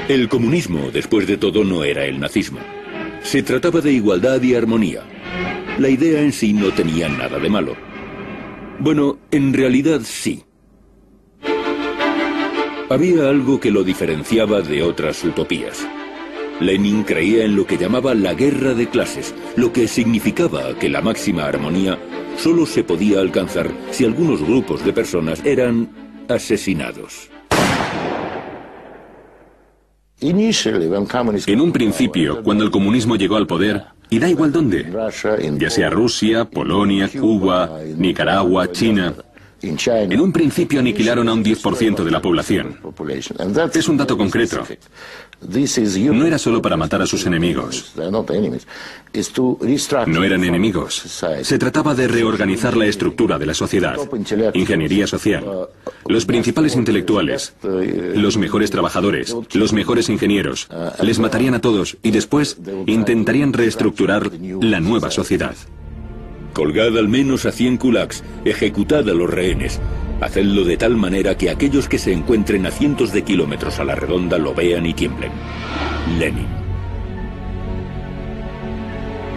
El comunismo, después de todo, no era el nazismo. Se trataba de igualdad y armonía. La idea en sí no tenía nada de malo. Bueno, en realidad sí. Había algo que lo diferenciaba de otras utopías. Lenin creía en lo que llamaba la guerra de clases, lo que significaba que la máxima armonía solo se podía alcanzar si algunos grupos de personas eran asesinados. En un principio, cuando el comunismo llegó al poder, y da igual dónde, ya sea Rusia, Polonia, Cuba, Nicaragua, China, en un principio aniquilaron a un 10% de la población. Es un dato concreto. No era solo para matar a sus enemigos. No eran enemigos. Se trataba de reorganizar la estructura de la sociedad. Ingeniería social. Los principales intelectuales, los mejores trabajadores, los mejores ingenieros, les matarían a todos y después intentarían reestructurar la nueva sociedad. Colgad al menos a 100 kulaks, ejecutad a los rehenes. Hacedlo de tal manera que aquellos que se encuentren a cientos de kilómetros a la redonda lo vean y tiemblen. Lenin.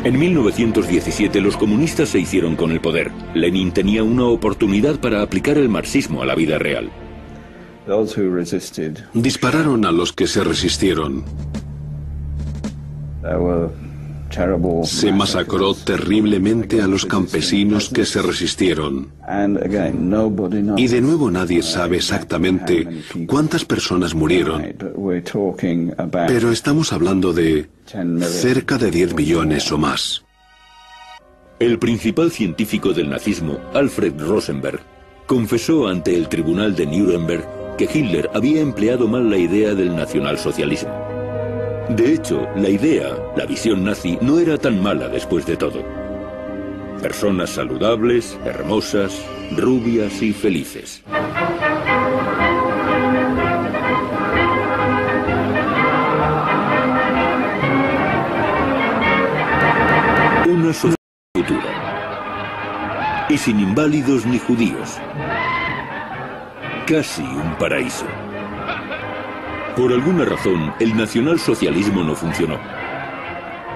En 1917 los comunistas se hicieron con el poder. Lenin tenía una oportunidad para aplicar el marxismo a la vida real. Dispararon a los que se resistieron. Se masacró terriblemente a los campesinos que se resistieron. Y de nuevo nadie sabe exactamente cuántas personas murieron. Pero estamos hablando de cerca de 10 millones o más. El principal científico del nazismo, Alfred Rosenberg, confesó ante el tribunal de Nuremberg que Hitler había empleado mal la idea del nacionalsocialismo. De hecho, la visión nazi, no era tan mala después de todo. Personas saludables, hermosas, rubias y felices. Una sociedad futura. Y sin inválidos ni judíos. Casi un paraíso. Por alguna razón, el nacionalsocialismo no funcionó.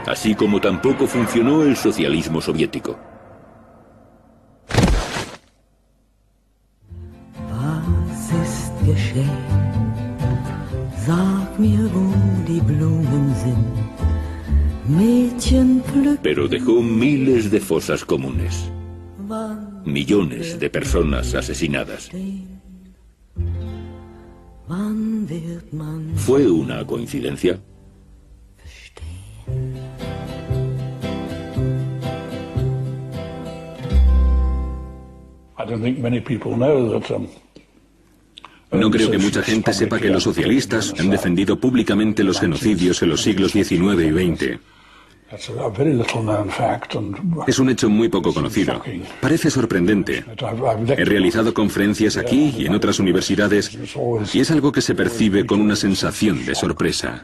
Así como tampoco funcionó el socialismo soviético. Pero dejó miles de fosas comunes. Millones de personas asesinadas. ¿Fue una coincidencia? No creo que mucha gente sepa que los socialistas han defendido públicamente los genocidios en los siglos XIX y XX. Es un hecho muy poco conocido. Parece sorprendente. He realizado conferencias aquí y en otras universidades y es algo que se percibe con una sensación de sorpresa.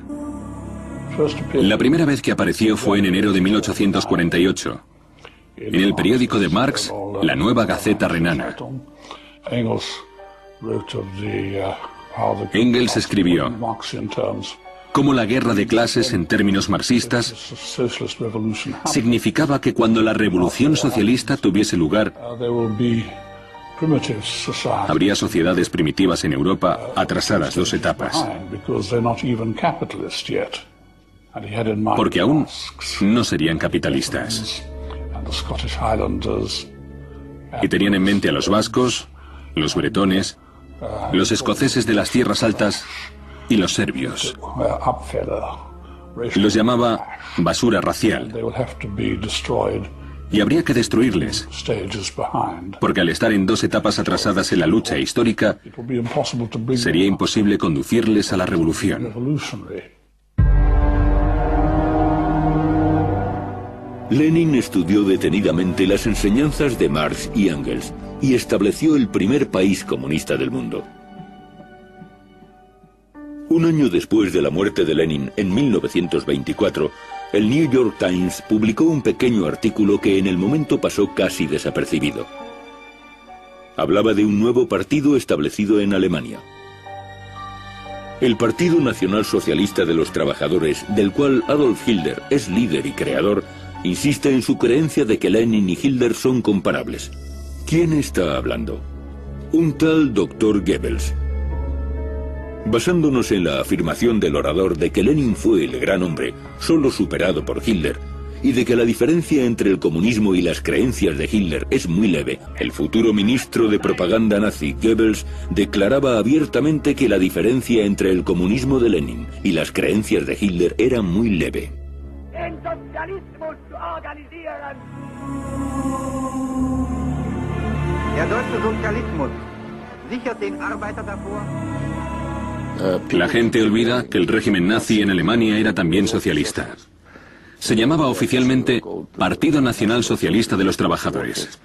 La primera vez que apareció fue en enero de 1848, en el periódico de Marx, La Nueva Gaceta Renana. Engels escribió: como la guerra de clases en términos marxistas significaba que cuando la revolución socialista tuviese lugar, habría sociedades primitivas en Europa atrasadas 2 etapas, porque aún no serían capitalistas. Y tenían en mente a los vascos, los bretones, los escoceses de las tierras altas y los serbios. Los llamaba basura racial. Y habría que destruirles, porque al estar en 2 etapas atrasadas en la lucha histórica, sería imposible conducirles a la revolución. Lenin estudió detenidamente las enseñanzas de Marx y Engels y estableció el primer país comunista del mundo. Un año después de la muerte de Lenin, en 1924, el New York Times publicó un pequeño artículo que en el momento pasó casi desapercibido. Hablaba de un nuevo partido establecido en Alemania. El Partido Nacional Socialista de los Trabajadores, del cual Adolf Hitler es líder y creador, insiste en su creencia de que Lenin y Hitler son comparables. ¿Quién está hablando? Un tal Dr. Goebbels. Basándonos en la afirmación del orador de que Lenin fue el gran hombre, solo superado por Hitler, y de que la diferencia entre el comunismo y las creencias de Hitler es muy leve, el futuro ministro de propaganda nazi Goebbels declaraba abiertamente que la diferencia entre el comunismo de Lenin y las creencias de Hitler era muy leve. La gente olvida que el régimen nazi en Alemania era también socialista. Se llamaba oficialmente Partido Nacional Socialista de los Trabajadores.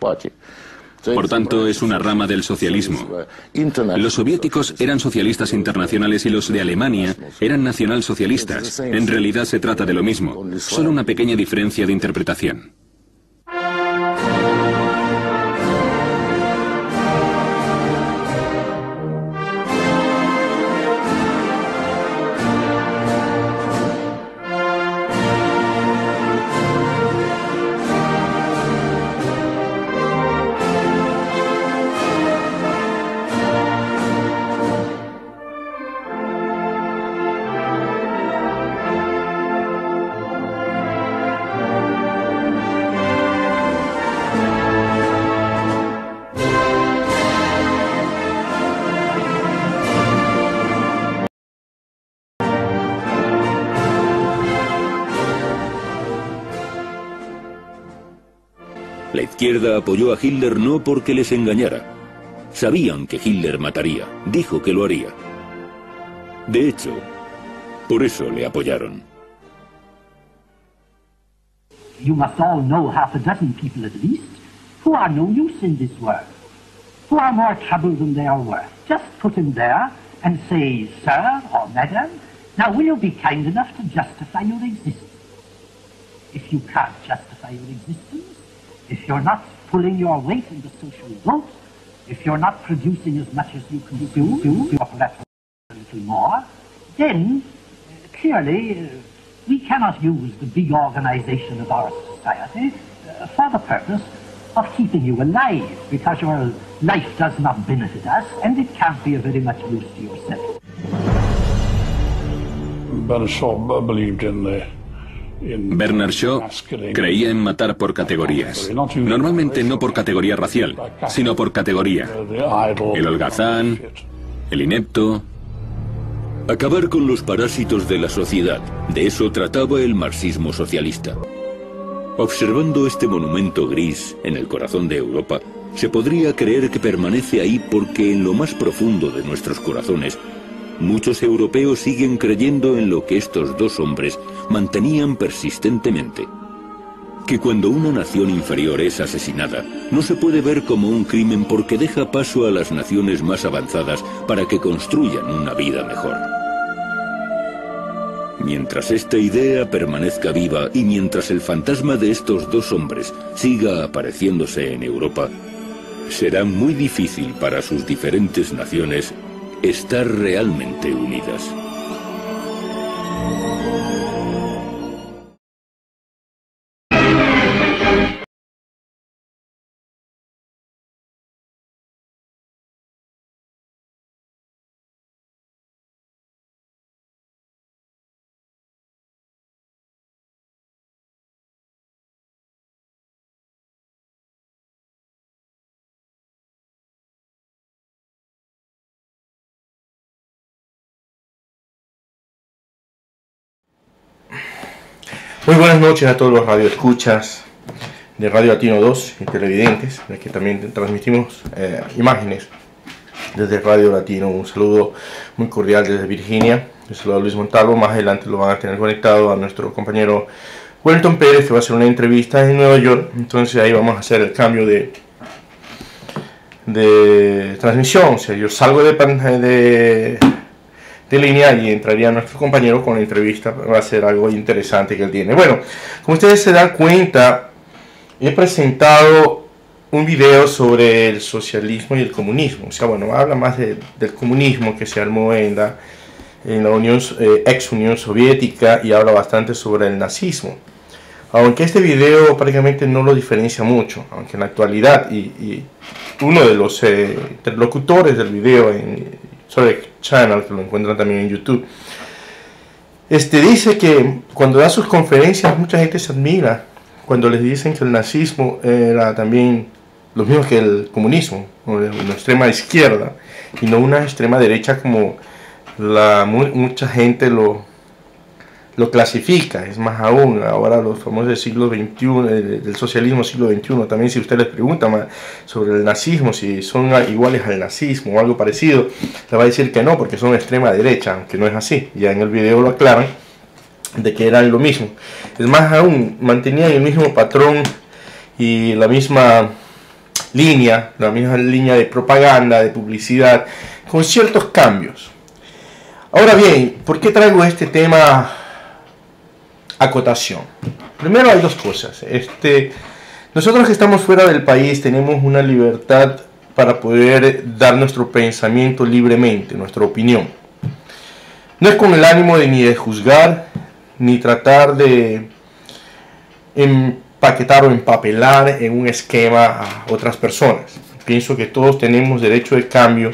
Por tanto, es una rama del socialismo. Los soviéticos eran socialistas internacionales y los de Alemania eran nacionalsocialistas. En realidad se trata de lo mismo, solo una pequeña diferencia de interpretación. La izquierda apoyó a Hitler no porque les engañara. Sabían que Hitler mataría. Dijo que lo haría. De hecho, por eso le apoyaron. You must all know half a dozen people at least who are no use in this world, who are more trouble than they are worth. Just put him there and say, sir or madam, now will you be kind enough to justify your existence? If you can't justify your existence, if you're not pulling your weight in the social vote, if you're not producing as much as you can do, or perhaps a little more, then clearly we cannot use the big organization of our society for the purpose of keeping you alive, because your life does not benefit us and it can't be of very much use to yourself. Bernard Shaw creía en matar por categorías. Normalmente no por categoría racial, sino por categoría. El holgazán, el inepto. Acabar con los parásitos de la sociedad. De eso trataba el marxismo socialista. Observando este monumento gris en el corazón de Europa, se podría creer que permanece ahí porque en lo más profundo de nuestros corazones muchos europeos siguen creyendo en lo que estos dos hombres mantenían persistentemente. Que cuando una nación inferior es asesinada, no se puede ver como un crimen porque deja paso a las naciones más avanzadas para que construyan una vida mejor. Mientras esta idea permanezca viva y mientras el fantasma de estos dos hombres siga apareciéndose en Europa, será muy difícil para sus diferentes naciones estar realmente unidas. Muy buenas noches a todos los radioescuchas de Radio Latino 2 y televidentes, de que también transmitimos imágenes desde Radio Latino. Un saludo muy cordial desde Virginia. Un saludo a Luis Montalvo. Más adelante lo van a tener conectado a nuestro compañero Wellington Pérez, que va a hacer una entrevista en Nueva York. Entonces ahí vamos a hacer el cambio de transmisión. O sea, yo salgo de línea y entraría nuestro compañero con la entrevista. Va a ser algo interesante que él tiene. Bueno, como ustedes se dan cuenta, he presentado un video sobre el socialismo y el comunismo. O sea, bueno, habla más del comunismo que se armó en en la ex Unión Soviética, y habla bastante sobre el nazismo. Aunque este video prácticamente no lo diferencia mucho, aunque en la actualidad, y uno de los interlocutores del video en Sorek Channel, que lo encuentran también en YouTube, dice que cuando da sus conferencias mucha gente se admira cuando les dicen que el nazismo era también lo mismo que el comunismo, una extrema izquierda y no una extrema derecha como mucha gente lo clasifica. Es más aún, ahora los famosos del siglo XXI, del socialismo siglo XXI, también si usted les pregunta sobre el nazismo, si son iguales al nazismo o algo parecido, le va a decir que no, porque son extrema derecha, aunque no es así. Ya en el video lo aclaran de que eran lo mismo. Es más aún, mantenían el mismo patrón y la misma línea de propaganda, de publicidad, con ciertos cambios. Ahora bien, ¿por qué traigo este tema a cotación? Primero hay dos cosas. Nosotros que estamos fuera del país tenemos una libertad para poder dar nuestro pensamiento libremente, nuestra opinión. No es con el ánimo ni de juzgar, ni tratar de empaquetar o empapelar en un esquema a otras personas. Pienso que todos tenemos derecho de cambio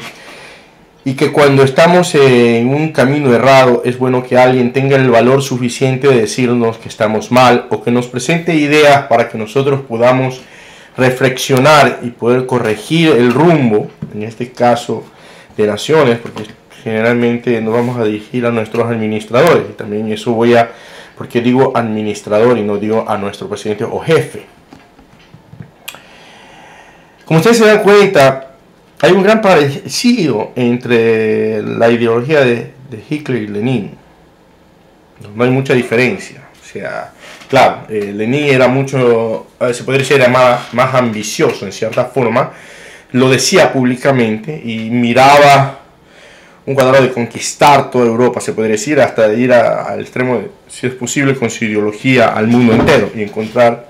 y que cuando estamos en un camino errado es bueno que alguien tenga el valor suficiente de decirnos que estamos mal o que nos presente ideas para que nosotros podamos reflexionar y poder corregir el rumbo, en este caso de naciones, porque generalmente nos vamos a dirigir a nuestros administradores, y también eso porque digo administrador y no digo a nuestro presidente o jefe. Como ustedes se dan cuenta, hay un gran parecido entre la ideología de Hitler y Lenin. No hay mucha diferencia. O sea, claro, Lenin era se podría decir, era más ambicioso en cierta forma. Lo decía públicamente y miraba un cuadrado de conquistar toda Europa, se podría decir, hasta de ir al extremo de, si es posible, con su ideología al mundo entero y encontrar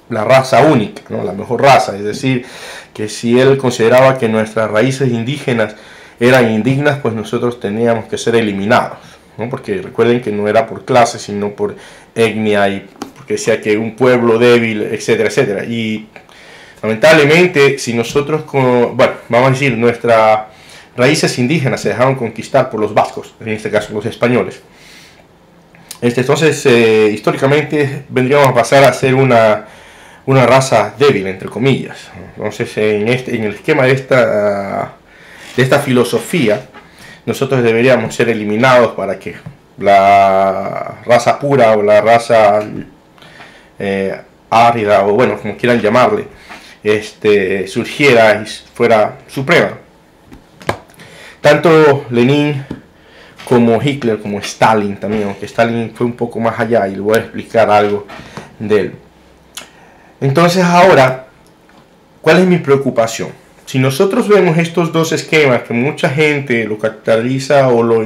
la raza única, ¿no? La mejor raza. Es decir, que si él consideraba que nuestras raíces indígenas eran indignas, pues nosotros teníamos que ser eliminados, ¿no? Porque recuerden que no era por clase, sino por etnia, y porque decía que un pueblo débil, etcétera, etcétera. Y lamentablemente, si nosotros, vamos a decir, nuestras raíces indígenas se dejaron conquistar por los vascos, en este caso los españoles. Entonces, históricamente vendríamos a pasar a ser una raza débil, entre comillas. Entonces, en el esquema de esta filosofía, nosotros deberíamos ser eliminados para que la raza pura o la raza árida, o bueno, como quieran llamarle, surgiera y fuera suprema. Tanto Lenin como Hitler, como Stalin también, aunque Stalin fue un poco más allá y le voy a explicar algo de él. Entonces ahora, ¿cuál es mi preocupación? Si nosotros vemos estos dos esquemas, que mucha gente lo caracteriza o lo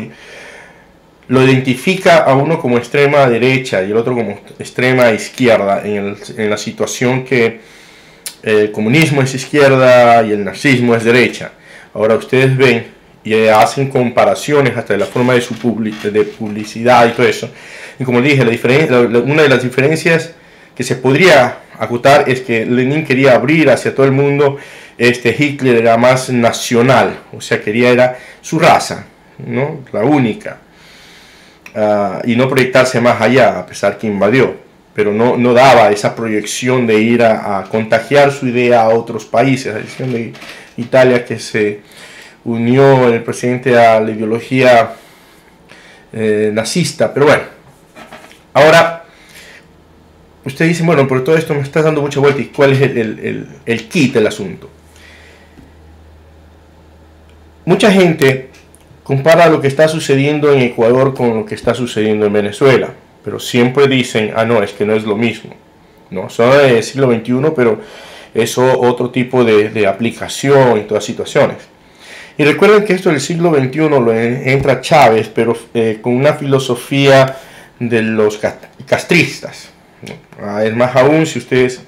identifica a uno como extrema derecha y el otro como extrema izquierda, en la situación que el comunismo es izquierda y el nazismo es derecha. Ahora ustedes ven y hacen comparaciones hasta de la forma de su publicidad y todo eso. Y como dije, una de las diferencias que se podría acotar es que Lenin quería abrir hacia todo el mundo, Hitler era más nacional, o sea, era su raza, ¿no? La única, y no proyectarse más allá, a pesar que invadió, pero no daba esa proyección de ir a contagiar su idea a otros países, a excepción de Italia, que se unió el presidente a la ideología nazista. Pero bueno, ahora usted dice, bueno, por todo esto me estás dando mucha vuelta, ¿y cuál es el kit del asunto? Mucha gente compara lo que está sucediendo en Ecuador con lo que está sucediendo en Venezuela, pero siempre dicen, no, es que no es lo mismo. No, son del siglo XXI, pero es otro tipo de aplicación en todas situaciones. Y recuerden que esto del siglo XXI lo entra Chávez, pero con una filosofía de los castristas. Es más aún, si ustedes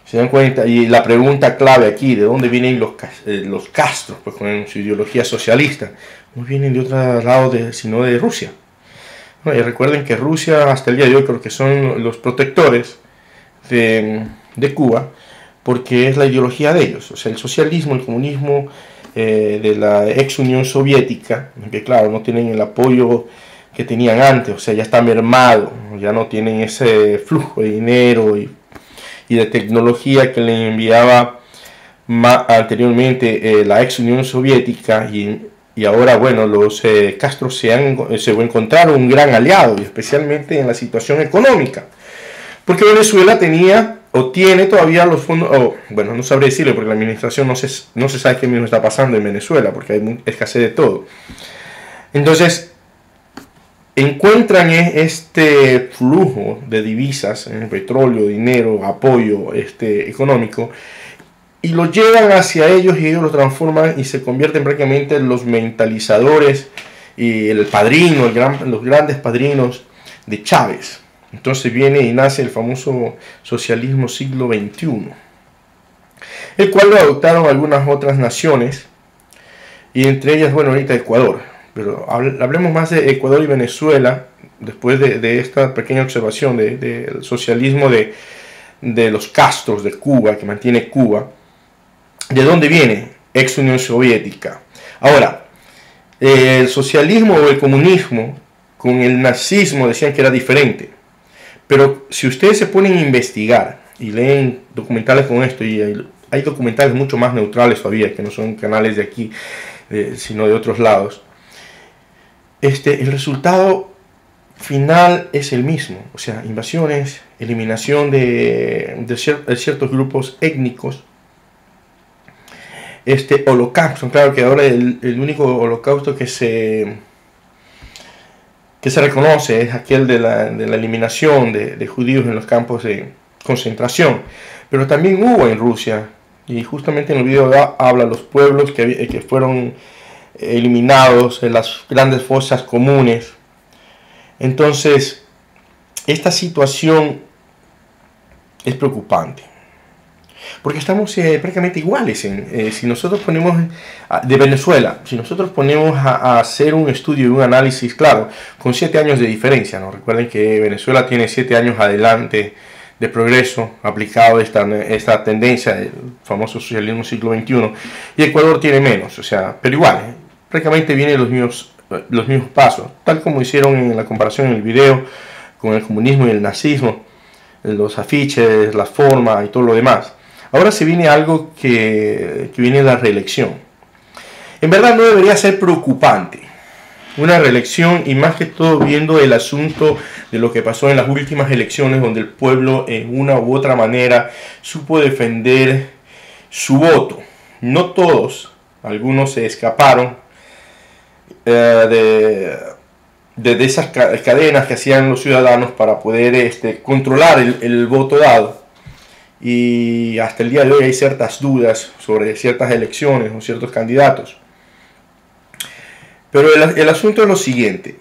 Se dan cuenta, y la pregunta clave aquí, ¿de dónde vienen los Castros? Pues con su ideología socialista, no vienen de otro lado, sino de Rusia. Y recuerden que Rusia hasta el día de hoy creo que son los protectores de Cuba, porque es la ideología de ellos. O sea, el socialismo, el comunismo de la ex Unión Soviética, que claro, no tienen el apoyo que tenían antes, o sea, ya está mermado, ya no tienen ese flujo de dinero y de tecnología que le enviaba anteriormente la ex Unión Soviética, y ahora, bueno, los Castro se encontraron un gran aliado, y especialmente en la situación económica, porque Venezuela tenía o tiene todavía los fondos, bueno, no sabré decirle porque la administración no se sabe qué mismo está pasando en Venezuela, porque hay escasez de todo. Entonces, encuentran este flujo de divisas, petróleo, dinero, apoyo económico, y lo llevan hacia ellos, y ellos lo transforman y se convierten prácticamente en los mentalizadores y el padrino, los grandes padrinos de Chávez. Entonces viene y nace el famoso socialismo siglo XXI, el cual lo adoptaron algunas otras naciones, y entre ellas, bueno, ahorita Ecuador. Pero hablemos más de Ecuador y Venezuela, después de esta pequeña observación del socialismo de los Castros de Cuba, que mantiene Cuba. ¿De dónde viene? Ex Unión Soviética. Ahora, el socialismo o el comunismo con el nazismo decían que era diferente. Pero si ustedes se ponen a investigar y leen documentales con esto, y hay documentales mucho más neutrales todavía, que no son canales de aquí, sino de otros lados, el resultado final es el mismo. O sea, invasiones, eliminación de ciertos grupos étnicos, holocausto. Claro que ahora el único holocausto que se reconoce es aquel de la eliminación de judíos en los campos de concentración, pero también hubo en Rusia, y justamente en el video habla los pueblos que fueron eliminados en las grandes fosas comunes. Entonces, esta situación es preocupante, porque estamos prácticamente iguales. Si nosotros ponemos de Venezuela, si nosotros ponemos a hacer un estudio y un análisis, claro, con 7 años de diferencia, ¿no? Recuerden que Venezuela tiene 7 años adelante de progreso aplicado esta tendencia del famoso socialismo siglo XXI, y Ecuador tiene menos, o sea, pero igual, prácticamente vienen los mismos pasos, tal como hicieron en la comparación en el video con el comunismo y el nazismo, los afiches, la forma y todo lo demás. Ahora se viene algo que viene la reelección. En verdad no debería ser preocupante una reelección, y más que todo viendo el asunto de lo que pasó en las últimas elecciones, donde el pueblo en una u otra manera supo defender su voto. No todos, algunos se escaparon de esas cadenas que hacían los ciudadanos para poder controlar el voto dado, y hasta el día de hoy hay ciertas dudas sobre ciertas elecciones o ciertos candidatos. Pero el asunto es lo siguiente: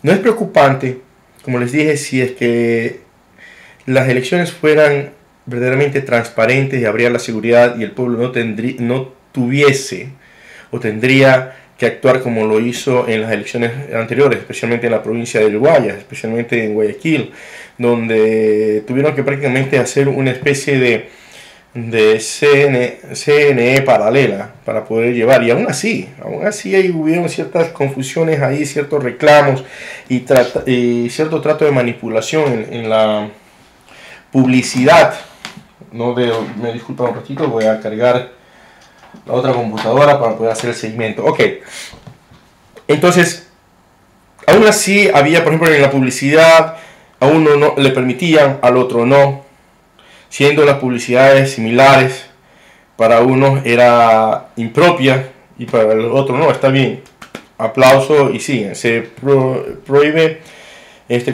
no es preocupante, como les dije, si es que las elecciones fueran verdaderamente transparentes y habría la seguridad, y el pueblo no tuviese o tendría que actuar como lo hizo en las elecciones anteriores, especialmente en la provincia del Guayas, especialmente en Guayaquil, donde tuvieron que prácticamente hacer una especie de CNE paralela para poder llevar, y aún así ahí hubieron ciertas confusiones ahí, ciertos reclamos y cierto trato de manipulación en la publicidad. Me disculpa un ratito, voy a cargar la otra computadora para poder hacer el seguimiento. Ok, entonces aún así había, por ejemplo, en la publicidad a uno no le permitían, al otro no, siendo las publicidades similares. Para uno era impropia y para el otro no. Está bien, aplauso, y sí, se prohíbe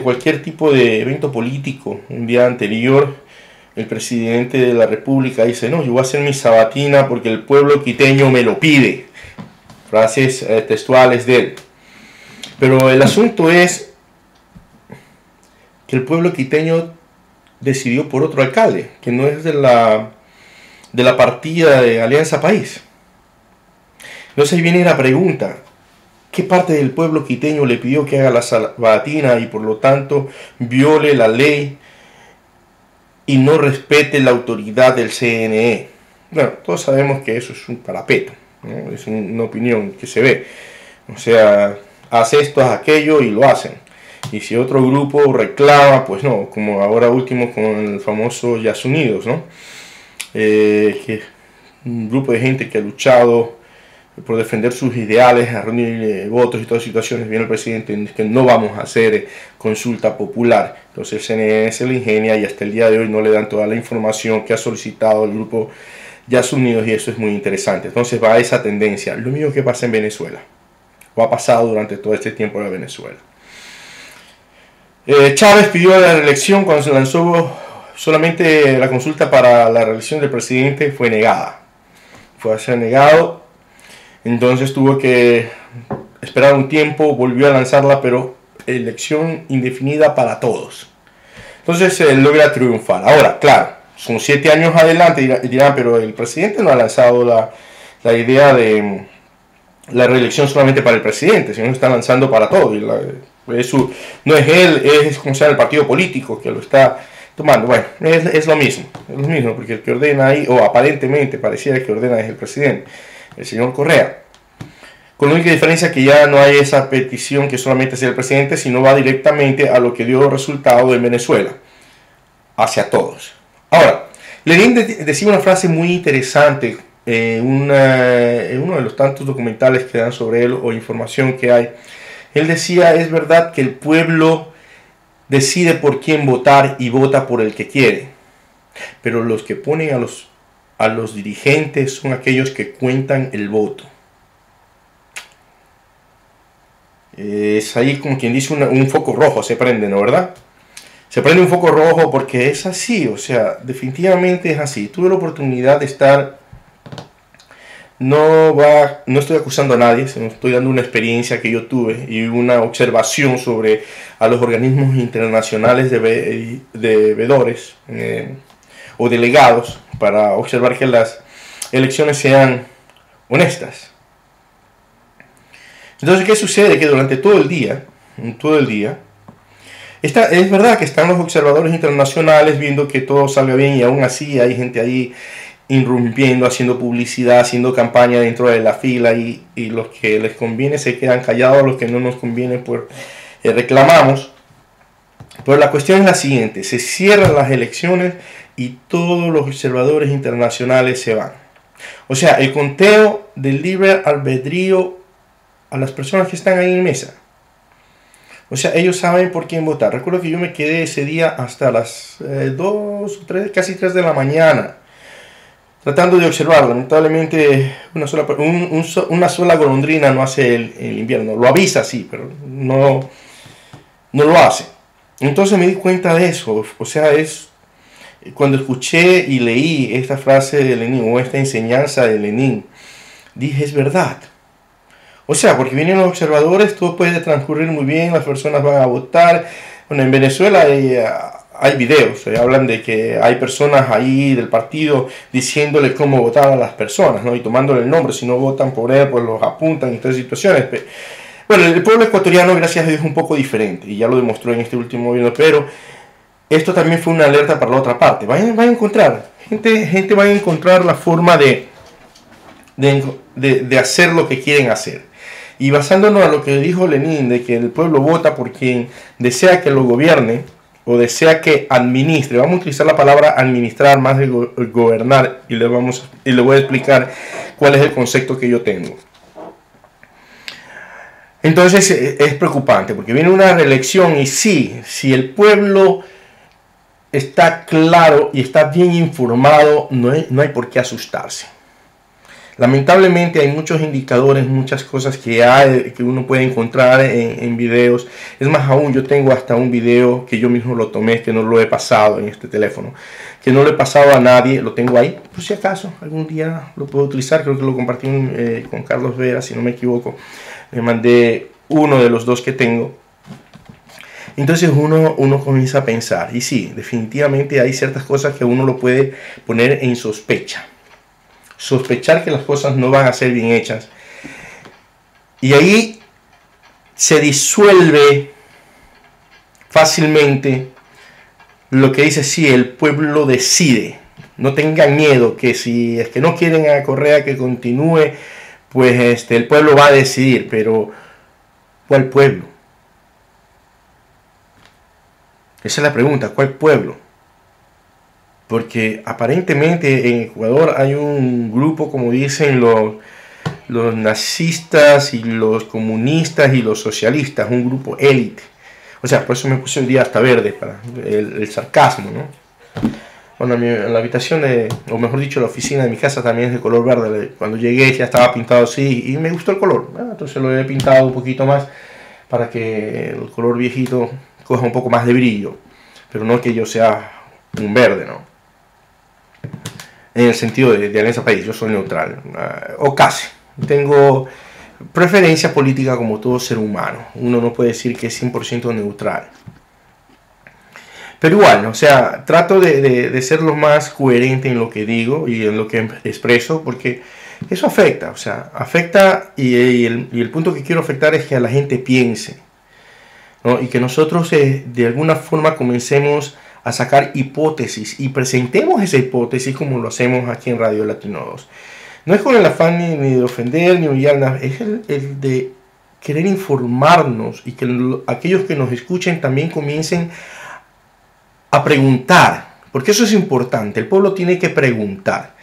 cualquier tipo de evento político. Un día anterior el presidente de la República dice: no, yo voy a hacer mi sabatina porque el pueblo quiteño me lo pide. Frases textuales de él. Pero el asunto es que el pueblo quiteño decidió por otro alcalde, que no es de la partida de Alianza País. Entonces ahí viene la pregunta, ¿qué parte del pueblo quiteño le pidió que haga la sabatina y por lo tanto viole la ley y no respete la autoridad del CNE? Bueno, todos sabemos que eso es un parapeto, ¿no? Es una opinión que se ve. O sea, hace esto, hace aquello y lo hacen. Y si otro grupo reclama, pues no, como ahora último con el famoso Yasunidos, ¿no? Que un grupo de gente que ha luchado por defender sus ideales, a reunir votos y todas situaciones, viene el presidente y dice que no vamos a hacer consulta popular. Entonces el CNE se le ingenia y hasta el día de hoy no le dan toda la información que ha solicitado el grupo Yasunidos, y eso es muy interesante. Entonces va a esa tendencia. Lo mismo que pasa en Venezuela, o ha pasado durante todo este tiempo en Venezuela. Chávez pidió la reelección cuando se lanzó solamente la consulta para la reelección del presidente, fue negada. Fue a ser negado, entonces tuvo que esperar un tiempo, volvió a lanzarla, pero elección indefinida para todos. Entonces logra triunfar. Ahora, claro, son 7 años adelante y dirán, pero el presidente no ha lanzado la idea de la reelección solamente para el presidente, sino que está lanzando para todo. No es él, es como sea el partido político que lo está tomando. Bueno, es lo mismo, porque el que ordena ahí, o aparentemente pareciera que ordena, es el presidente, el señor Correa. Con la única diferencia que ya no hay esa petición que solamente sea el presidente, sino va directamente a lo que dio resultado en Venezuela, hacia todos. Ahora, Lenin decía una frase muy interesante en uno de los tantos documentales que dan sobre él o información que hay. Él decía, es verdad que el pueblo decide por quién votar y vota por el que quiere, pero los que ponen a los dirigentes son aquellos que cuentan el voto. Es ahí como quien dice un foco rojo se prende, ¿no? ¿Verdad? Se prende un foco rojo porque es así, o sea, definitivamente es así. Tuve la oportunidad de estar, no estoy acusando a nadie, sino estoy dando una experiencia que yo tuve y una observación sobre a los organismos internacionales de veedores o delegados para observar que las elecciones sean honestas. Entonces, ¿qué sucede? Que durante todo el día, es verdad que están los observadores internacionales viendo que todo salga bien y aún así hay gente ahí irrumpiendo, haciendo publicidad, haciendo campaña dentro de la fila y los que les conviene se quedan callados, los que no nos conviene pues reclamamos. Pero la cuestión es la siguiente, se cierran las elecciones y todos los observadores internacionales se van. O sea, el conteo del libre albedrío a las personas que están ahí en mesa. O sea, ellos saben por quién votar. Recuerdo que yo me quedé ese día hasta las 2 o 3, casi 3 de la mañana, tratando de observar. Lamentablemente, una sola golondrina no hace el invierno. Lo avisa, sí, pero no lo hace. Entonces me di cuenta de eso. O sea, cuando escuché y leí esta frase de Lenin, o esta enseñanza de Lenin, dije, es verdad. O sea, porque vienen los observadores, todo puede transcurrir muy bien, las personas van a votar. Bueno, en Venezuela hay videos, hablan de que hay personas ahí del partido diciéndole cómo votar a las personas, ¿no? Y tomándole el nombre, si no votan por él, pues los apuntan y todas situaciones. Bueno, el pueblo ecuatoriano, gracias a Dios, es un poco diferente, y ya lo demostró en este último video, pero esto también fue una alerta para la otra parte. Van a encontrar, gente va a encontrar la forma de hacer lo que quieren hacer. Y basándonos a lo que dijo Lenin, de que el pueblo vota por quien desea que lo gobierne o desea que administre. Vamos a utilizar la palabra administrar más de gobernar y le voy a explicar cuál es el concepto que yo tengo. Entonces es preocupante porque viene una reelección y sí, si el pueblo está claro y está bien informado, no hay por qué asustarse. Lamentablemente hay muchos indicadores, muchas cosas que uno puede encontrar en videos. Es más aún, yo tengo hasta un video que yo mismo lo tomé, que no lo he pasado en este teléfono, que no lo he pasado a nadie, lo tengo ahí, por si acaso, algún día lo puedo utilizar. Creo que lo compartí con Carlos Vera, si no me equivoco. Le mandé uno de los dos que tengo. Entonces uno comienza a pensar, y sí, definitivamente hay ciertas cosas que uno lo puede poner en sospecha. Sospechar que las cosas no van a ser bien hechas. Y ahí se disuelve fácilmente lo que dice, sí, el pueblo decide. No tengan miedo, que si es que no quieren a Correa que continúe, pues el pueblo va a decidir. Pero, ¿cuál pueblo? Esa es la pregunta, ¿cuál pueblo? Porque aparentemente en Ecuador hay un grupo, como dicen los nazistas y los comunistas y los socialistas, un grupo élite. O sea, por eso me puse el día hasta verde, para el sarcasmo, ¿no? Bueno, la habitación, o mejor dicho, la oficina de mi casa también es de color verde. Cuando llegué ya estaba pintado así y me gustó el color. Entonces lo he pintado un poquito más para que el color viejito coja un poco más de brillo. Pero no que yo sea un verde, ¿no? En el sentido de Alianza País, yo soy neutral. O casi. Tengo preferencia política como todo ser humano. Uno no puede decir que es 100% neutral. Pero igual, o sea, trato de ser lo más coherente en lo que digo y en lo que expreso, porque eso afecta, o sea, afecta y el punto que quiero afectar es que a la gente piense, ¿no? Y que nosotros de alguna forma comencemos a sacar hipótesis y presentemos esa hipótesis como lo hacemos aquí en Radio Latino 2. No es con el afán ni de ofender ni humillar nada, es el de querer informarnos y que aquellos que nos escuchen también comiencen a preguntar, porque eso es importante. El pueblo tiene que preguntar.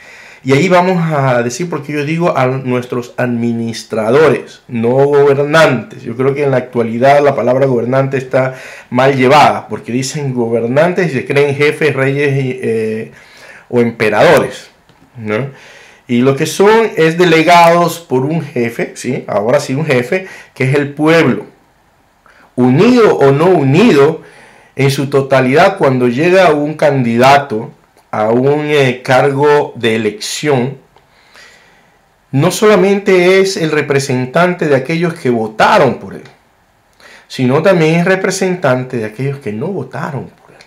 Y ahí vamos a decir, porque yo digo a nuestros administradores, no gobernantes. Yo creo que en la actualidad la palabra gobernante está mal llevada, porque dicen gobernantes y se creen jefes, reyes o emperadores, ¿no? Y lo que son es delegados por un jefe, ¿sí? Ahora sí un jefe, que es el pueblo. Unido o no unido, en su totalidad, cuando llega un candidato a un cargo de elección, no solamente es el representante de aquellos que votaron por él, sino también es representante de aquellos que no votaron por él.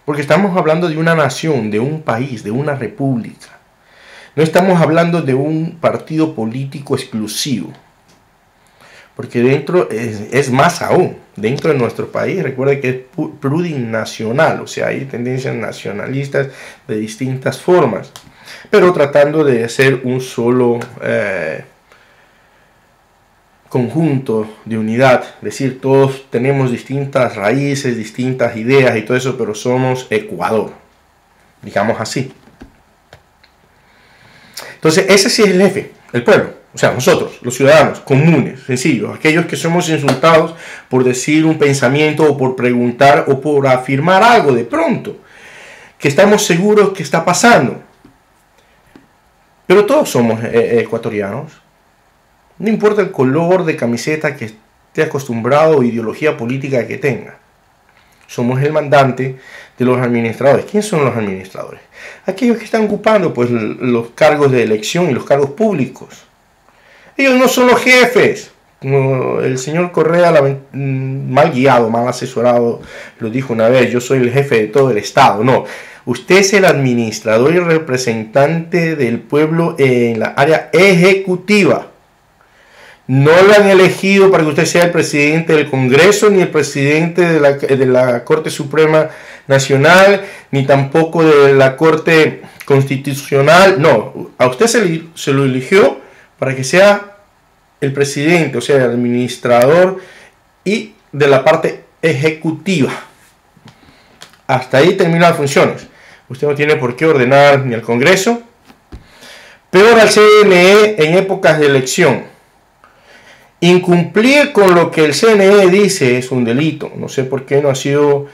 Porque estamos hablando de una nación, de un país, de una república. No estamos hablando de un partido político exclusivo. Porque dentro es más aún, dentro de nuestro país, recuerda que es plurinacional, o sea, hay tendencias nacionalistas de distintas formas, pero tratando de hacer un solo conjunto de unidad, es decir, todos tenemos distintas raíces, distintas ideas y todo eso, pero somos Ecuador, digamos así. Entonces, ese sí es el jefe, el pueblo. O sea, nosotros, los ciudadanos comunes, sencillos, aquellos que somos insultados por decir un pensamiento o por preguntar o por afirmar algo de pronto, que estamos seguros que está pasando. Pero todos somos ecuatorianos. No importa el color de camiseta que esté acostumbrado o ideología política que tenga. Somos el mandante de los administradores. ¿Quiénes son los administradores? Aquellos que están ocupando pues, los cargos de elección y los cargos públicos. Ellos no son los jefes. Como el señor Correa, mal guiado, mal asesorado, lo dijo una vez, yo soy el jefe de todo el Estado. No, usted es el administrador y representante del pueblo en la área ejecutiva. No lo han elegido para que usted sea el presidente del Congreso, ni el presidente de la Corte Suprema Nacional, ni tampoco de la Corte Constitucional. No, a usted se lo eligió para que sea el presidente, o sea, el administrador y de la parte ejecutiva. Hasta ahí terminan las funciones. Usted no tiene por qué ordenar ni al Congreso, peor al CNE en épocas de elección. Incumplir con lo que el CNE dice es un delito. No sé por qué no ha sido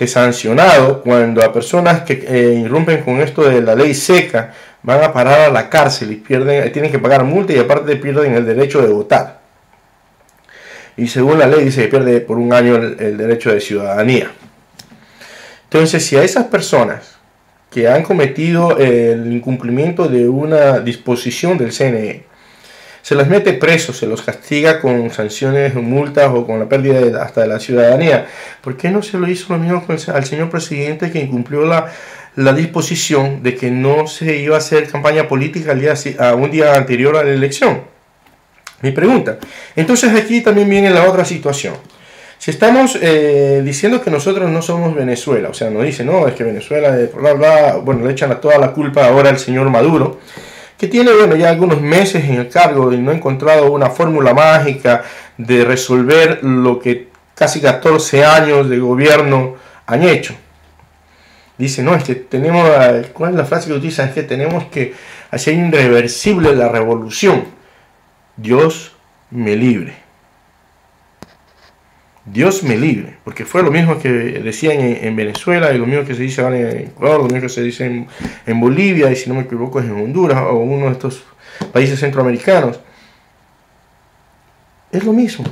sancionado cuando a personas que irrumpen con esto de la ley seca van a parar a la cárcel y tienen que pagar multa y aparte pierden el derecho de votar. Y según la ley dice que pierde por un año el derecho de ciudadanía. Entonces, si a esas personas que han cometido el incumplimiento de una disposición del CNE se los mete presos, se los castiga con sanciones, multas o con la pérdida hasta de la ciudadanía. ¿Por qué no se lo hizo lo mismo al señor presidente, que incumplió la disposición de que no se iba a hacer campaña política a un día anterior a la elección? Mi pregunta. Entonces aquí también viene la otra situación. Si estamos diciendo que nosotros no somos Venezuela, o sea, nos dicen, no, es que Venezuela, bla, bla, bueno, le echan toda la culpa ahora al señor Maduro, que tiene, bueno, ya algunos meses en el cargo y no ha encontrado una fórmula mágica de resolver lo que casi 14 años de gobierno han hecho. Dice, no, es que tenemos, ¿cuál es la frase que utiliza? Es que tenemos que hacer irreversible la revolución. Dios me libre. Dios me libre, porque fue lo mismo que decían en Venezuela, y lo mismo que se dice ahora en Ecuador, lo mismo que se dice en Bolivia, y si no me equivoco es en Honduras o uno de estos países centroamericanos. Es lo mismo.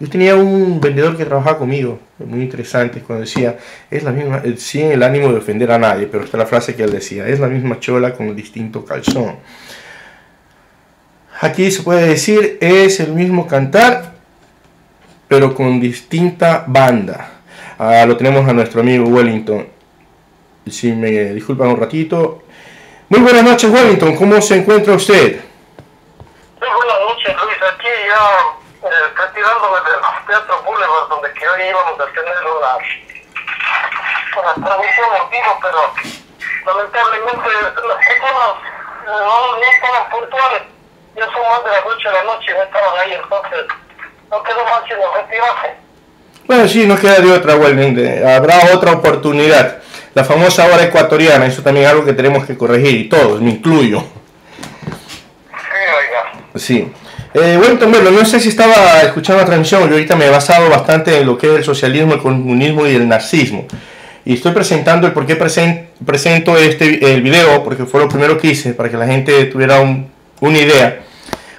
Yo tenía un vendedor que trabajaba conmigo, muy interesante, cuando decía, es la misma, sin el ánimo de ofender a nadie, pero esta es la frase que él decía, es la misma chola con distinto calzón. Aquí se puede decir, es el mismo cantar, pero con distinta banda. Lo tenemos a nuestro amigo Wellington. Si me disculpan un ratito. Muy buenas noches, Wellington. ¿Cómo se encuentra usted? Muy buenas noches, Luis. Aquí ya retirándome del Teatro Boulevard, donde que hoy íbamos a tener una transmisión en vivo, pero lamentablemente las personas no estaban puntuales. Ya son más de las 8 de la noche y no estaban ahí, entonces no quedó más sino retirarse. Bueno, sí, no queda de otra, Wellington. Habrá otra oportunidad. La famosa hora ecuatoriana, eso también es algo que tenemos que corregir, y todos, me incluyo. Sí, oiga. Sí. Wellington, bueno, no sé si estaba escuchando la transmisión, yo ahorita me he basado bastante en lo que es el socialismo, el comunismo y el nazismo. Y estoy presentando el por qué presento el video, porque fue lo primero que hice, para que la gente tuviera una idea.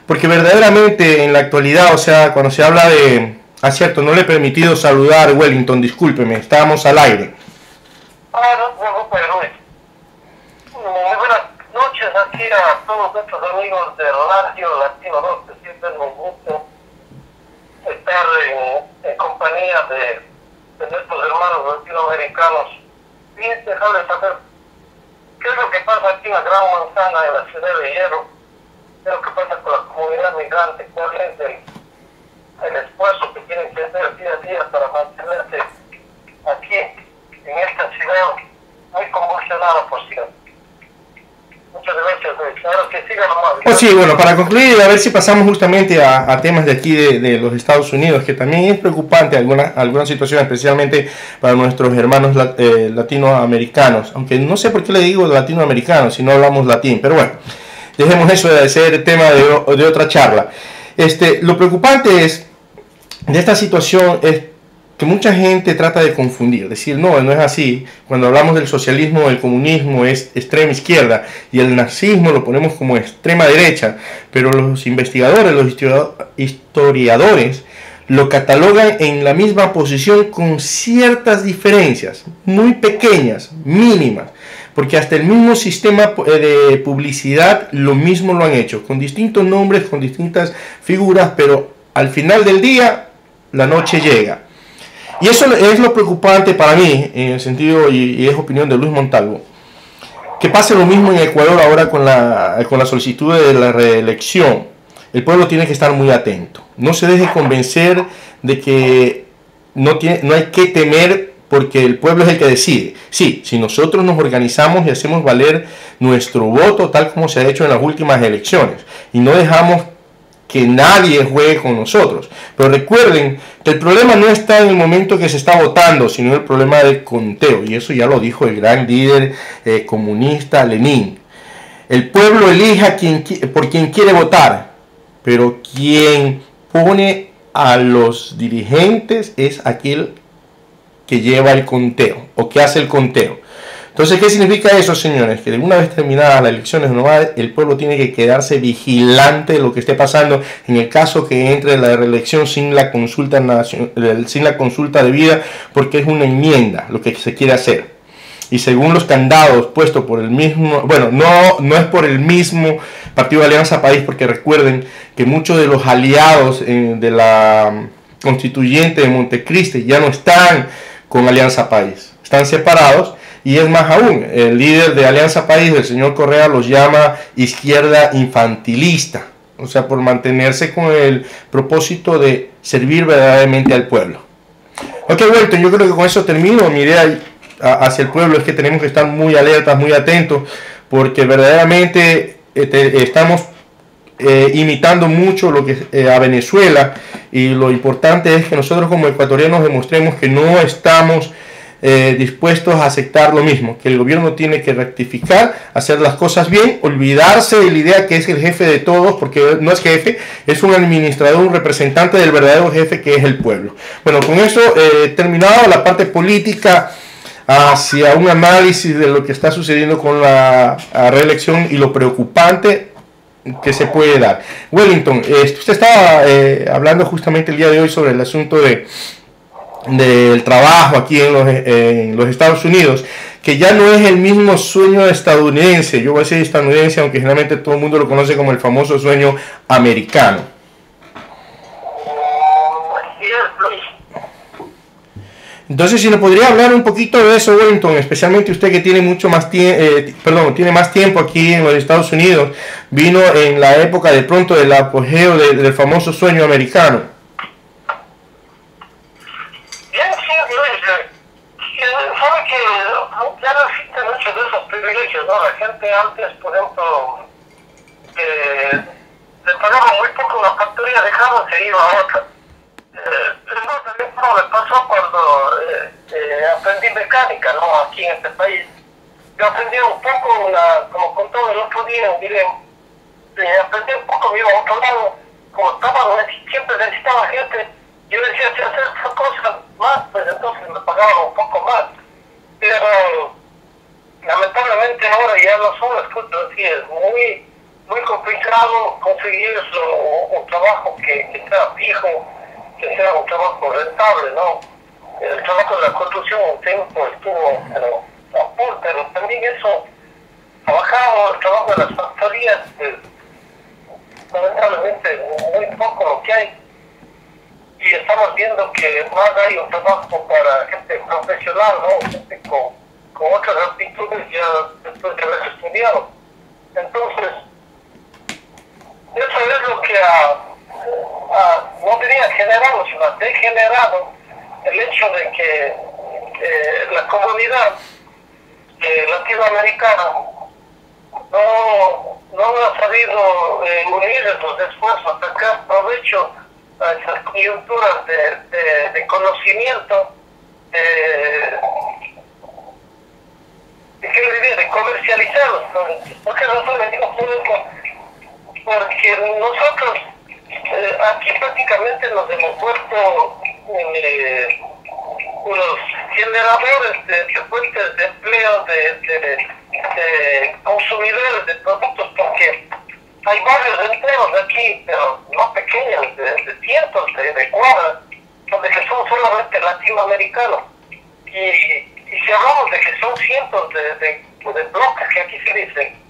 Porque verdaderamente en la actualidad, o sea, cuando se habla de... Ah, cierto, no le he permitido saludar, Wellington, discúlpeme, estábamos al aire. No, Luis. Muy buenas noches aquí a todos nuestros amigos de Radio Latino 2, que siempre es un gusto estar en compañía de nuestros hermanos latinoamericanos y dejarles saber qué es lo que pasa aquí en la Gran Manzana, en la ciudad de Hierro, qué es lo que pasa con la comunidad migrante, cuál es el esfuerzo que tienen que hacer día a día para mantenerse aquí en esta ciudad muy convulsionada, por cierto. Muchas gracias, Luis. Ahora que siga nomás. Pues sí, bueno, para concluir, a ver si pasamos justamente a temas de aquí de los Estados Unidos, que también es preocupante alguna situación, especialmente para nuestros hermanos latinoamericanos. Aunque no sé por qué le digo latinoamericanos si no hablamos latín, pero bueno, dejemos eso de ser tema de otra charla. Lo preocupante de esta situación es que mucha gente trata de confundir, decir, no es así. Cuando hablamos del socialismo, el comunismo es extrema izquierda y el nazismo lo ponemos como extrema derecha, pero los investigadores, los historiadores lo catalogan en la misma posición con ciertas diferencias, muy pequeñas, mínimas, porque hasta el mismo sistema de publicidad lo mismo lo han hecho, con distintos nombres, con distintas figuras, pero al final del día la noche llega. Y eso es lo preocupante para mí, en el sentido, y es opinión de Luis Montalvo, que pase lo mismo en Ecuador ahora con la solicitud de la reelección. El pueblo tiene que estar muy atento. No se deje convencer de que no hay que temer, porque el pueblo es el que decide. Sí, si nosotros nos organizamos y hacemos valer nuestro voto tal como se ha hecho en las últimas elecciones, y no dejamos que nadie juegue con nosotros. Pero recuerden que el problema no está en el momento que se está votando, sino el problema del conteo, y eso ya lo dijo el gran líder comunista Lenin. El pueblo elige por quien quiere votar, pero quien pone a los dirigentes es aquel que lleva el conteo o que hace el conteo. Entonces, ¿qué significa eso, señores? Que de una vez terminadas las elecciones, el pueblo tiene que quedarse vigilante de lo que esté pasando en el caso que entre la reelección sin la consulta debida, porque es una enmienda lo que se quiere hacer. y según los candados puestos por el mismo, bueno, no es por el mismo Partido de Alianza País, porque recuerden que muchos de los aliados de la constituyente de Montecristi ya no están con Alianza País, están separados. Y es más aún, el líder de Alianza País, el señor Correa, los llama izquierda infantilista, o sea, por mantenerse con el propósito de servir verdaderamente al pueblo. Ok, Wellington, yo creo que con eso termino. Mi idea hacia el pueblo es que tenemos que estar muy alertas, muy atentos, porque verdaderamente estamos imitando mucho lo que a Venezuela, y lo importante es que nosotros como ecuatorianos demostremos que no estamos dispuestos a aceptar lo mismo, que el gobierno tiene que rectificar, hacer las cosas bien, olvidarse de la idea que es el jefe de todos, porque no es jefe, es un administrador, un representante del verdadero jefe, que es el pueblo. Bueno, con eso he terminado la parte política hacia un análisis de lo que está sucediendo con la reelección y lo preocupante que se puede dar. Wellington, usted estaba hablando justamente el día de hoy sobre el asunto del trabajo aquí en los Estados Unidos, que ya no es el mismo sueño estadounidense. Yo voy a decir estadounidense, aunque generalmente todo el mundo lo conoce como el famoso sueño americano. Entonces, si nos podría hablar un poquito de eso, Wellington, especialmente usted que tiene mucho más tiene más tiempo aquí en los Estados Unidos, vino en la época de pronto del apogeo del famoso sueño americano. Sabe que ya no existen muchos de esos privilegios, ¿no? La gente antes, por ejemplo, le pagaba muy poco una factoría de carro, se iba a otra. Eso también me pasó cuando aprendí mecánica, ¿no? Aquí en este país. Yo aprendí un poco, como contaba el otro día, aprendí un poco, me iba a otro lado, como siempre necesitaba gente. Yo decía, si hacer esa cosa más, pues entonces me pagaban un poco más. Pero lamentablemente ahora ya no son las cosas así, es muy complicado conseguir un trabajo que sea fijo, que sea un trabajo rentable, ¿no? El trabajo de la construcción un tiempo estuvo a punto, pero también eso ha bajado. El trabajo de las factorías, pues, lamentablemente muy poco lo que hay. Y estamos viendo que más hay un trabajo para gente profesional, ¿no? Gente con otras aptitudes ya después de haber estudiado. Entonces, eso es lo que no diría generado, sino ha degenerado el hecho de que la comunidad latinoamericana no ha sabido unir los esfuerzos, sacar provecho a esas coyunturas de conocimiento, de comercializarlos. ¿Por qué razón le digo todo esto? Porque nosotros aquí prácticamente nos hemos vuelto unos generadores de fuentes de empleo, de consumidores de productos, porque hay varios empleos aquí, pero no pequeños, de cientos de cuadras, donde que son solamente latinoamericanos. Y si hablamos de que son cientos de bloques que aquí se dicen,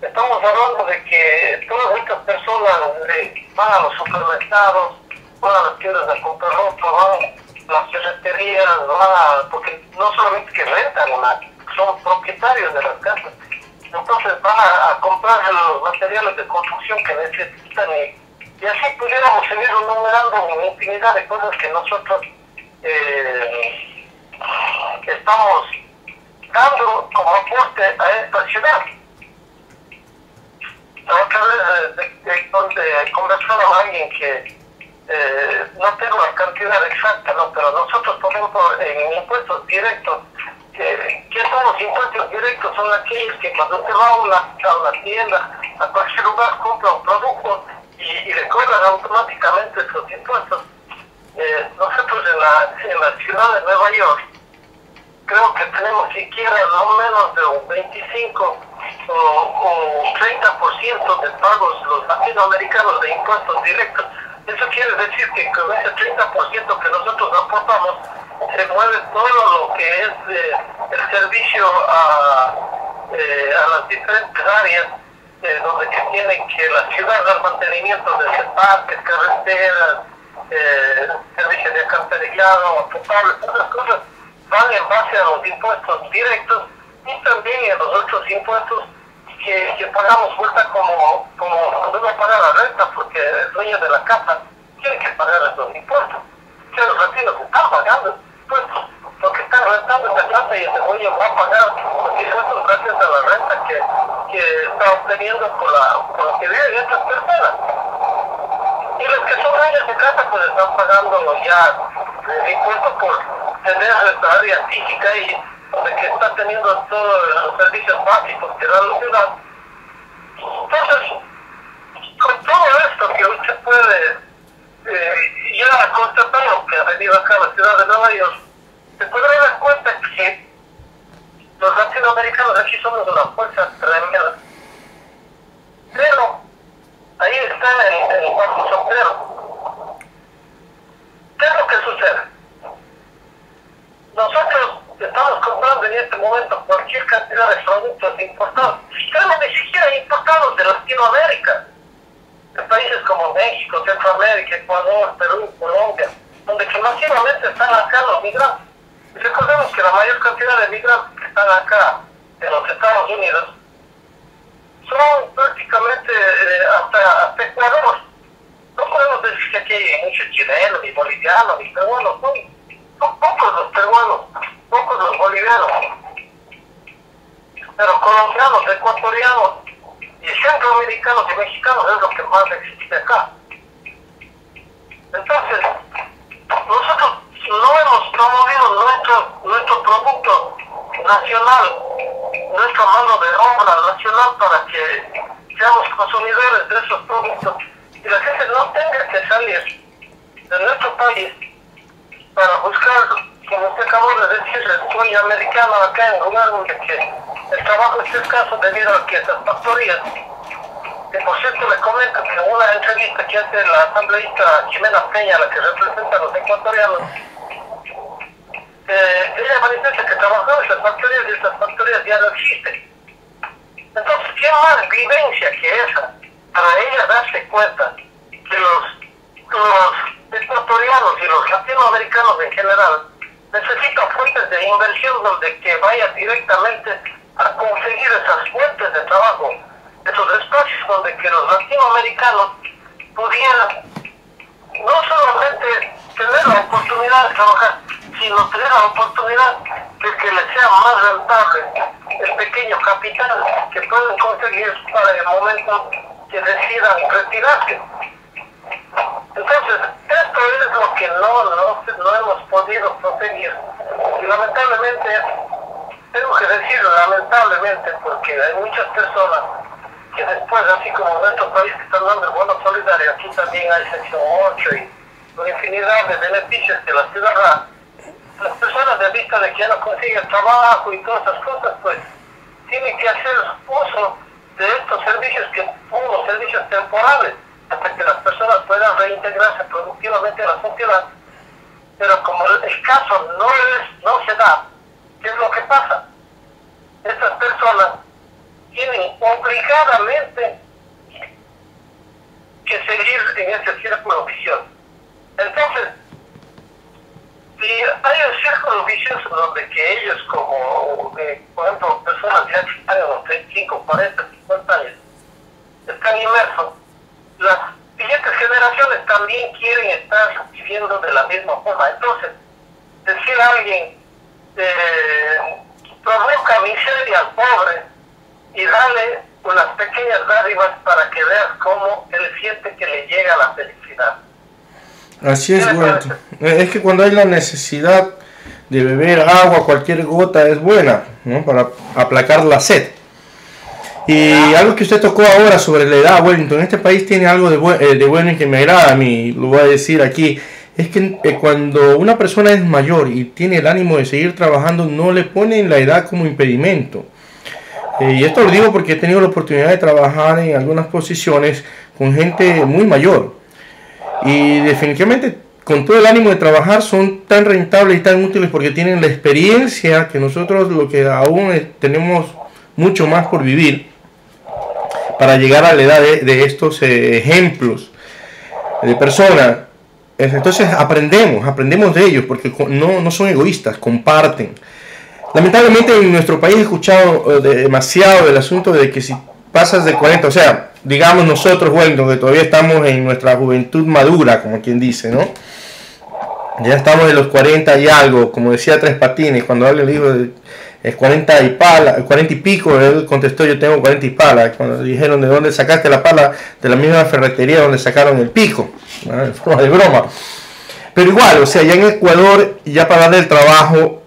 estamos hablando de que todas estas personas van a los supermercados, van a las tiendas a comprar ropa, van a las ferreterías, porque no solamente que rentan, son propietarios de las casas. Entonces van a comprar los materiales de construcción que necesitan y así pudiéramos seguir enumerando una infinidad de cosas que nosotros estamos dando como aporte a esta ciudad. La otra vez donde conversaba con alguien que no tengo la cantidad exacta, ¿no? Pero nosotros, por ejemplo, en impuestos directos, ¿qué son los impuestos directos? Son aquellos que cuando usted va a una tienda, a cualquier lugar, compra un producto y le cobran automáticamente esos impuestos. Nosotros en la ciudad de Nueva York, creo que tenemos siquiera no menos de un 25 o 30% de pagos los latinoamericanos de impuestos directos. Eso quiere decir que con ese 30% que nosotros aportamos, se mueve todo lo que es el servicio a las diferentes áreas donde que tienen que la ciudad dar mantenimiento de parques, carreteras, servicios de alcantarillado, potable, todas las cosas van en base a los impuestos directos y también en los otros impuestos que pagamos vuelta como cuando uno paga la renta, porque el dueño de la casa tiene que pagar esos impuestos. O sea, los latinos están pagando impuestos porque están rentando esta casa y el dueño va a pagar los impuestos gracias a la renta que está obteniendo por la que viven estas personas. Y los que son dueños de casa pues están pagando ya el impuesto por tener esta área física y donde que está teniendo todos los servicios básicos que da la ciudad. Entonces, con todo esto que usted puede ya constatar lo que ha venido acá a la ciudad de Nueva York, se podrá dar cuenta que los latinoamericanos aquí somos una fuerza tremenda. Pero ahí está el Banco Soltero. ¿Qué es lo que sucede? Nosotros estamos comprando en este momento cualquier cantidad de productos importados, pero ni siquiera importados de Latinoamérica, de países como México, Centroamérica, Ecuador, Perú, Colombia, donde que masivamente están acá los migrantes. Y recordemos que la mayor cantidad de migrantes que están acá en los Estados Unidos son prácticamente hasta Ecuador. No podemos decir que aquí hay muchos chilenos, ni bolivianos, ni peruanos, son pocos los peruanos, pocos los bolivianos, pero colombianos, ecuatorianos y centroamericanos y mexicanos es lo que más existe acá. Entonces, nosotros no hemos promovido nuestro producto nacional, nuestra mano de obra nacional para que seamos consumidores de esos productos y la gente no tenga que salir de nuestro país para buscar, como usted acabó de decir, el sueño americano acá en un lugar donde que el trabajo es escaso debido a que esas factorías, que por cierto le comento que en una entrevista que hace la asambleísta Ximena Peña, la que representa a los ecuatorianos, ella manifiesta que trabajó en esas factorías y esas factorías ya no existen. Entonces, ¿qué más vivencia que esa para ella darse cuenta que los ecuatorianos y los latinoamericanos en general necesitan fuentes de inversión donde que vaya directamente a conseguir esas fuentes de trabajo, esos espacios donde que los latinoamericanos pudieran no solamente tener la oportunidad de trabajar, sino tener la oportunidad de que les sea más rentable el pequeño capital que pueden conseguir para el momento que decidan retirarse. Entonces, esto es lo que no hemos podido conseguir. Y lamentablemente, tengo que decirlo lamentablemente, porque hay muchas personas que después, así como en nuestro país que están dando el bono solidario, aquí también hay sección 8 y una infinidad de beneficios que la ciudad da. Las personas de vista de que ya no consiguen trabajo y todas esas cosas, pues tienen que hacer uso de estos servicios que son los servicios temporales hasta que las personas puedan reintegrarse productivamente a la sociedad. Pero como el caso no se da, ¿qué es lo que pasa? Estas personas tienen obligadamente que seguir en ese círculo vicioso. Entonces, si hay un círculo vicioso donde que ellos, como por ejemplo personas ya que están en los 35, 40, 50 años, están inmersos, las siguientes generaciones también quieren estar viviendo de la misma forma. Entonces, decir a alguien provoca miseria al pobre y darle unas pequeñas dádivas para que veas cómo él siente que le llega la felicidad. Así es, Huerto. Es que cuando hay la necesidad de beber agua, cualquier gota es buena, ¿no? Para aplacar la sed. Y algo que usted tocó ahora sobre la edad, Wellington, este país tiene algo de bueno y que me agrada a mí, lo voy a decir aquí, es que cuando una persona es mayor y tiene el ánimo de seguir trabajando, no le ponen la edad como impedimento. Y esto lo digo porque he tenido la oportunidad de trabajar en algunas posiciones con gente muy mayor. Y definitivamente con todo el ánimo de trabajar son tan rentables y tan útiles porque tienen la experiencia que nosotros, lo que aún tenemos mucho más por vivir para llegar a la edad de estos ejemplos de personas. Entonces aprendemos de ellos porque no son egoístas, comparten. Lamentablemente en nuestro país he escuchado demasiado del asunto de que si pasas de 40, o sea, digamos nosotros, bueno, que todavía estamos en nuestra juventud madura, como quien dice, ¿no? Ya estamos en los 40 y algo, como decía Tres Patines, cuando alguien le dijo 40 y pico, él contestó, yo tengo 40 y pala. Cuando dijeron, ¿de dónde sacaste la pala? De la misma ferretería donde sacaron el pico, ¿no? En forma de broma. Pero igual, o sea, ya en Ecuador, ya para darle el trabajo,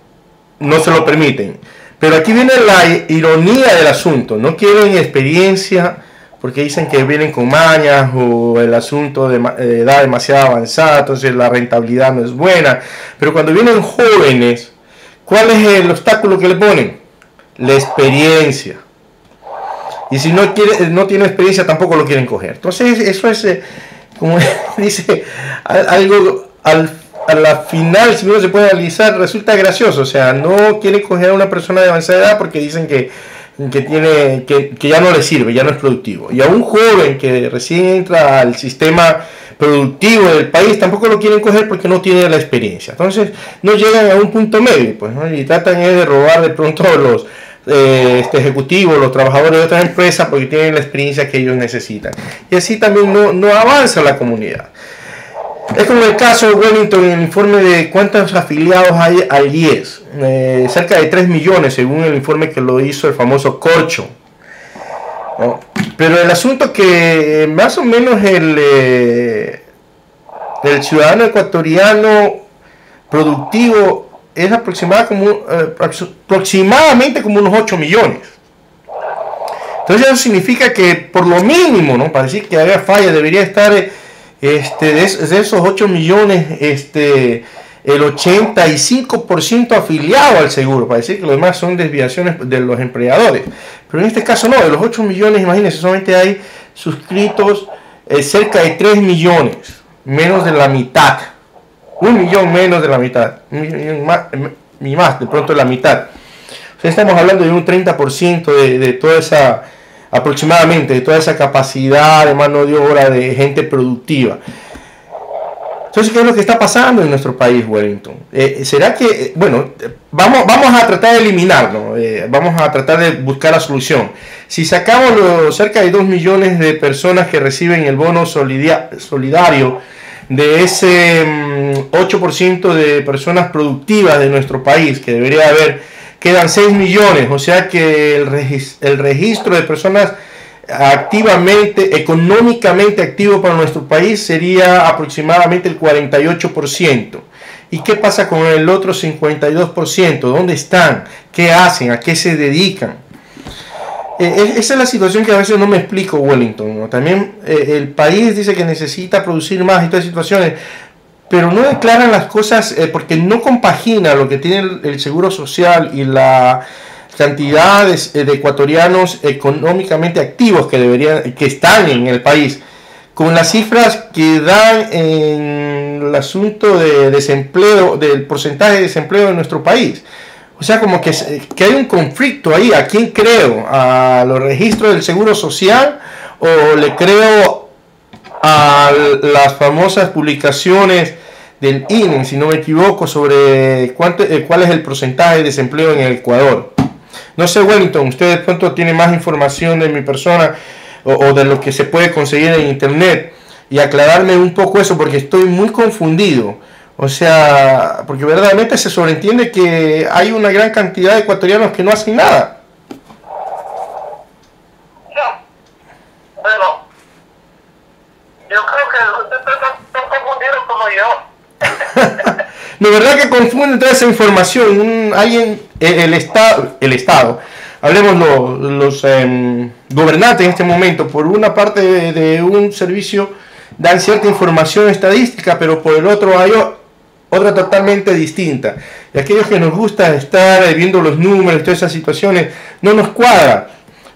no se lo permiten. Pero aquí viene la ironía del asunto, no quieren experiencia, porque dicen que vienen con mañas o el asunto de edad demasiado avanzada, entonces la rentabilidad no es buena. Pero cuando vienen jóvenes, ¿cuál es el obstáculo que le ponen? La experiencia. Y si no tiene experiencia, tampoco lo quieren coger. Entonces eso es, como dice, algo a la final, si uno se puede analizar, resulta gracioso. O sea, no quieren coger a una persona de avanzada edad porque dicen que ya no le sirve, ya no es productivo. Y a un joven que recién entra al sistema productivo del país tampoco lo quieren coger porque no tiene la experiencia. Entonces no llegan a un punto medio, pues, ¿no? Y tratan de robar de pronto los ejecutivos, los trabajadores de otras empresas porque tienen la experiencia que ellos necesitan. Y así también no avanza la comunidad. Es como el caso de Wellington, en el informe de cuántos afiliados hay al IES, cerca de 3 millones según el informe que lo hizo el famoso Corcho, ¿no? Pero el asunto que más o menos el ciudadano ecuatoriano productivo es aproximadamente como unos 8 millones. Entonces eso significa que por lo mínimo, ¿no? Para decir que haya falla, debería estar de esos 8 millones, el 85% afiliado al seguro, para decir que lo demás son desviaciones de los empleadores. Pero en este caso no, de los 8 millones, imagínense, solamente hay suscritos cerca de 3 millones, menos de la mitad, 1 millón menos de la mitad, y más, de pronto la mitad. O sea, estamos hablando de un 30% de toda esa, aproximadamente, de toda esa capacidad de mano de obra de gente productiva. Entonces, ¿qué es lo que está pasando en nuestro país, Wellington? ¿Será que, bueno, vamos a tratar de eliminarlo, vamos a tratar de buscar la solución? Si sacamos los cerca de 2 millones de personas que reciben el bono solidario, de ese 8% de personas productivas de nuestro país, que debería haber, quedan 6 millones, o sea que el registro de personas económicamente activo para nuestro país sería aproximadamente el 48%. ¿Y qué pasa con el otro 52%? ¿Dónde están? ¿Qué hacen? ¿A qué se dedican? Esa es la situación que a veces no me explico, Wellington, ¿no? También el país dice que necesita producir más y todas situaciones, pero no declaran las cosas porque no compagina lo que tiene el seguro social y la cantidad de ecuatorianos económicamente activos que están en el país, con las cifras que dan en el asunto de desempleo, del porcentaje de desempleo en nuestro país. O sea, como que hay un conflicto ahí. ¿A quién creo? ¿A los registros del seguro social o le creo a las famosas publicaciones del INE, si no me equivoco, sobre cuál es el porcentaje de desempleo en el Ecuador? No sé, Wellington, usted de pronto tiene más información de mi persona o de lo que se puede conseguir en internet, y aclararme un poco eso porque estoy muy confundido. O sea, porque verdaderamente se sobreentiende que hay una gran cantidad de ecuatorianos que no hacen nada. Bueno, yo creo que usted está confundido como yo. De verdad que confunden toda esa información. El Estado, hablemos los gobernantes en este momento, por una parte de un servicio dan cierta información estadística, pero por el otro hay otra totalmente distinta. Y aquellos que nos gusta estar viendo los números y todas esas situaciones, no nos cuadra.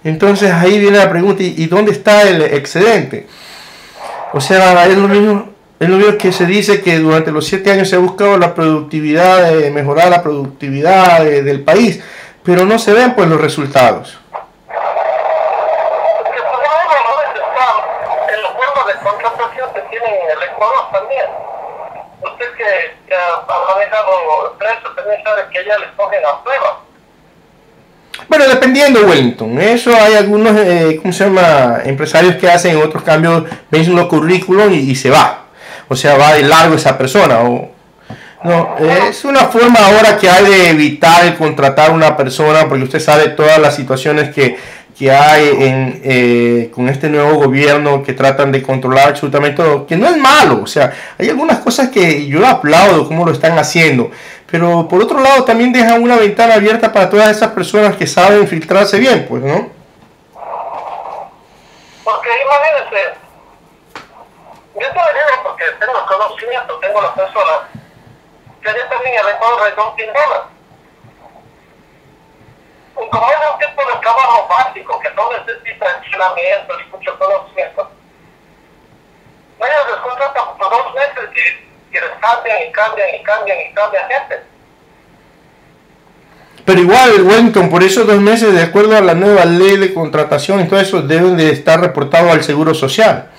Entonces ahí viene la pregunta, ¿y dónde está el excedente? O sea, es lo mismo. Es lo mismo que se dice que durante los 7 años se ha buscado la productividad, mejorar la productividad del país, pero no se ven pues los resultados. Porque por ejemplo, no está el acuerdo de contratación que tienen en el Ecuador también. Usted que ha manejado presos también sabe que allá les cogen a prueba. Bueno, dependiendo, Wellington. Eso hay algunos, ¿cómo se llama? Empresarios que hacen otros cambios, ven los currículum y se va. O sea, va de largo esa persona. No, es una forma ahora que hay de evitar el contratar a una persona, porque usted sabe todas las situaciones que hay con este nuevo gobierno que tratan de controlar absolutamente todo, que no es malo. O sea, hay algunas cosas que yo aplaudo cómo lo están haciendo, pero por otro lado también dejan una ventana abierta para todas esas personas que saben filtrarse bien, pues, ¿no? Porque imagínense, yo te lo digo porque tengo conocimiento, tengo las personas que allá también en el Ecuador hay $2,000. Como es un tipo de trabajo básico que no necesita entrenamiento y mucho conocimiento, ellos les contratan por 2 meses y les cambian gente. Pero igual, Wellington, por esos 2 meses, de acuerdo a la nueva ley de contratación y todo eso, deben de estar reportados al Seguro Social.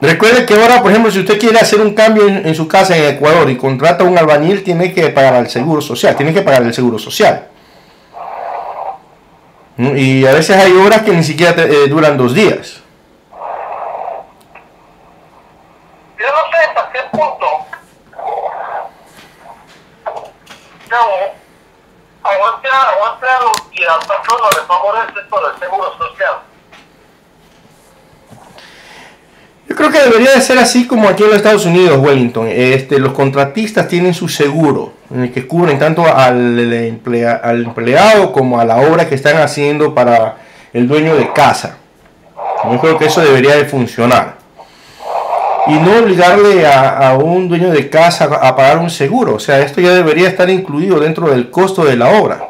Recuerde que ahora, por ejemplo, si usted quiere hacer un cambio en su casa en Ecuador y contrata a un albañil, tiene que pagar al Seguro Social, tiene que pagar el Seguro Social. Y a veces hay obras que ni siquiera duran 2 días. Yo no sé hasta qué punto aguantar y al patrono le favorece por el Seguro Social. Yo creo que debería de ser así como aquí en los Estados Unidos, Wellington. Los contratistas tienen su seguro, en el que cubren tanto al empleado como a la obra que están haciendo para el dueño de casa. Yo creo que eso debería de funcionar. Y no obligarle a un dueño de casa a pagar un seguro. O sea, esto ya debería estar incluido dentro del costo de la obra.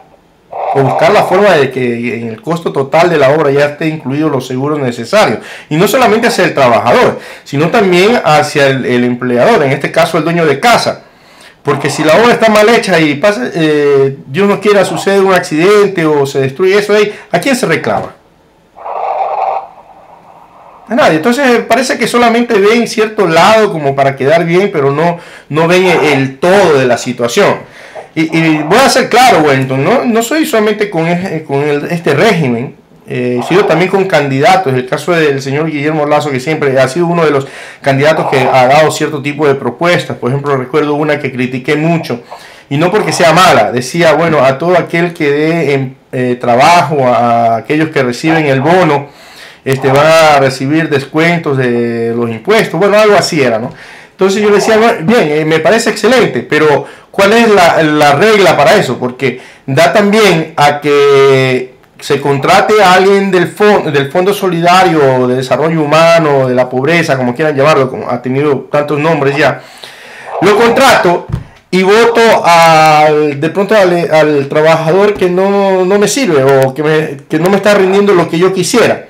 O buscar la forma de que en el costo total de la obra ya esté incluidos los seguros necesarios. Y no solamente hacia el trabajador, sino también hacia el empleador, en este caso el dueño de casa. Porque si la obra está mal hecha y pasa, Dios no quiera, sucede un accidente o se destruye eso ahí, ¿a quién se reclama? A nadie. Entonces parece que solamente ven cierto lado como para quedar bien, pero no ven el todo de la situación. Y voy a ser claro, Wellington, no soy solamente con este régimen, sino también con candidatos. El caso del señor Guillermo Lasso, que siempre ha sido uno de los candidatos que ha dado cierto tipo de propuestas. Por ejemplo, recuerdo una que critiqué mucho, y no porque sea mala. Decía, bueno, a todo aquel que dé trabajo, a aquellos que reciben el bono, van a recibir descuentos de los impuestos. Bueno, algo así era, ¿no? Entonces yo decía, bien, me parece excelente, pero ¿cuál es la regla para eso? Porque da también a que se contrate a alguien del Fondo Solidario de Desarrollo Humano, de la pobreza, como quieran llamarlo, como ha tenido tantos nombres ya. Lo contrato y voto de pronto al trabajador que no me sirve o que no me está rindiendo lo que yo quisiera.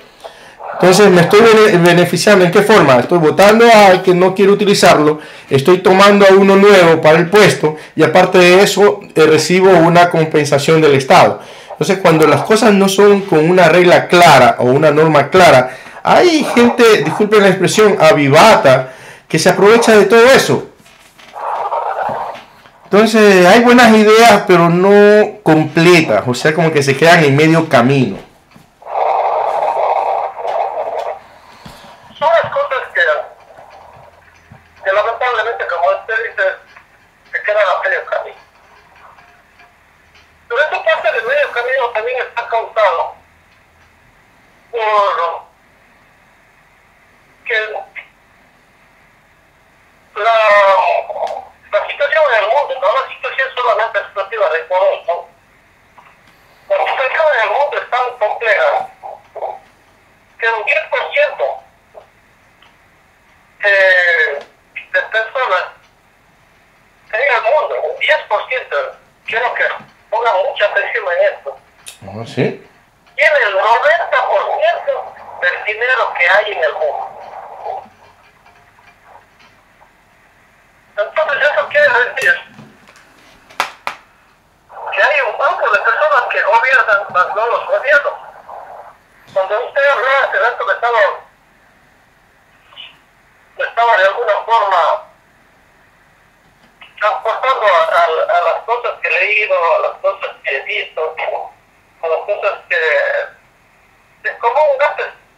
Entonces me estoy beneficiando. ¿En qué forma? Estoy votando al que no quiere utilizarlo, estoy tomando a uno nuevo para el puesto y aparte de eso recibo una compensación del Estado. Entonces cuando las cosas no son con una regla clara o una norma clara, hay gente, disculpen la expresión, avivata, que se aprovecha de todo eso. Entonces hay buenas ideas pero no completas, o sea, como que se quedan en medio camino. Son las cosas que lamentablemente, como usted dice, se quedan a medio camino. Pero esta parte del medio camino también está causado por que la situación en el mundo, no la situación solamente exclusiva de Ecuador, ¿no? La situación en el mundo es tan compleja que un 10% de personas en el mundo, un 10%, quiero que pongan mucha atención en esto, ¿Sí? tiene el 90% del dinero que hay en el mundo. Entonces eso quiere decir que hay un grupo de personas que gobiernan, mas no los gobiernos. Cuando usted habló hace rato que estaba de alguna forma transportando a las cosas que he leído, a las cosas que he visto, a las cosas que común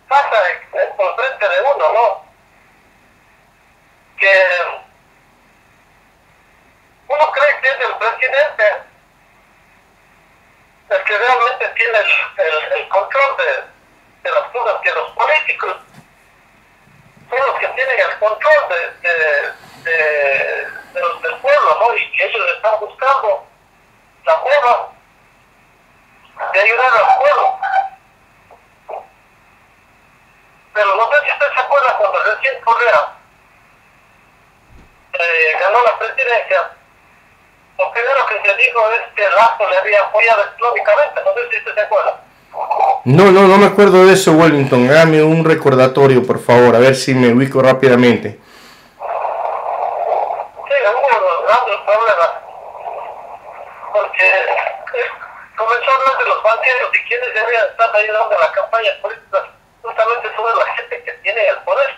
pasa por frente de uno, ¿no? Que uno cree que es el presidente el que realmente tiene el control de las cosas, que los políticos son los que tienen el control del pueblo, ¿no? Y que ellos están buscando la forma de ayudar al pueblo. Pero no sé si usted se acuerda cuando recién Correa ganó la presidencia, lo primero que se dijo es que Lazo le había apoyado económicamente. No sé si usted se acuerda. No me acuerdo de eso, Wellington. Hágame un recordatorio, por favor, a ver si me ubico rápidamente. Sí, hubo grandes problemas. Porque comenzó a hablar de los banqueros y quienes deberían estar ayudando a la campaña política. Justamente sobre la gente que tiene el poder.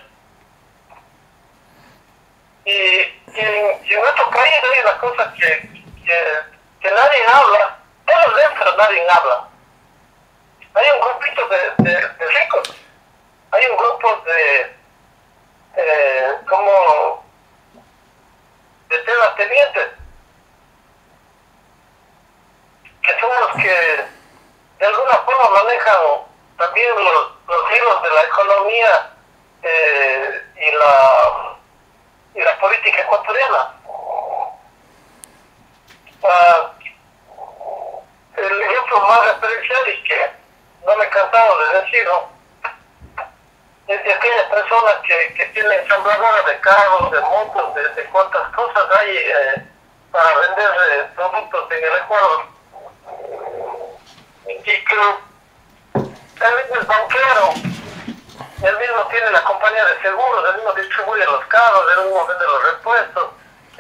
Y en nuestro país hay una cosa que nadie habla, todos dentro nadie habla. Hay un grupito de ricos, hay un grupo de terratenientes, que son los que de alguna forma manejan también los hilos de la economía y la política ecuatoriana. El ejemplo más referencial y que no me he cansado de decirlo es de aquellas personas que tienen ensambladoras de carros, de motos, de cuantas cosas hay para vender productos en el Ecuador. Y que él mismo es banquero, él mismo tiene la compañía de seguros, él mismo distribuye los carros, él mismo vende los repuestos.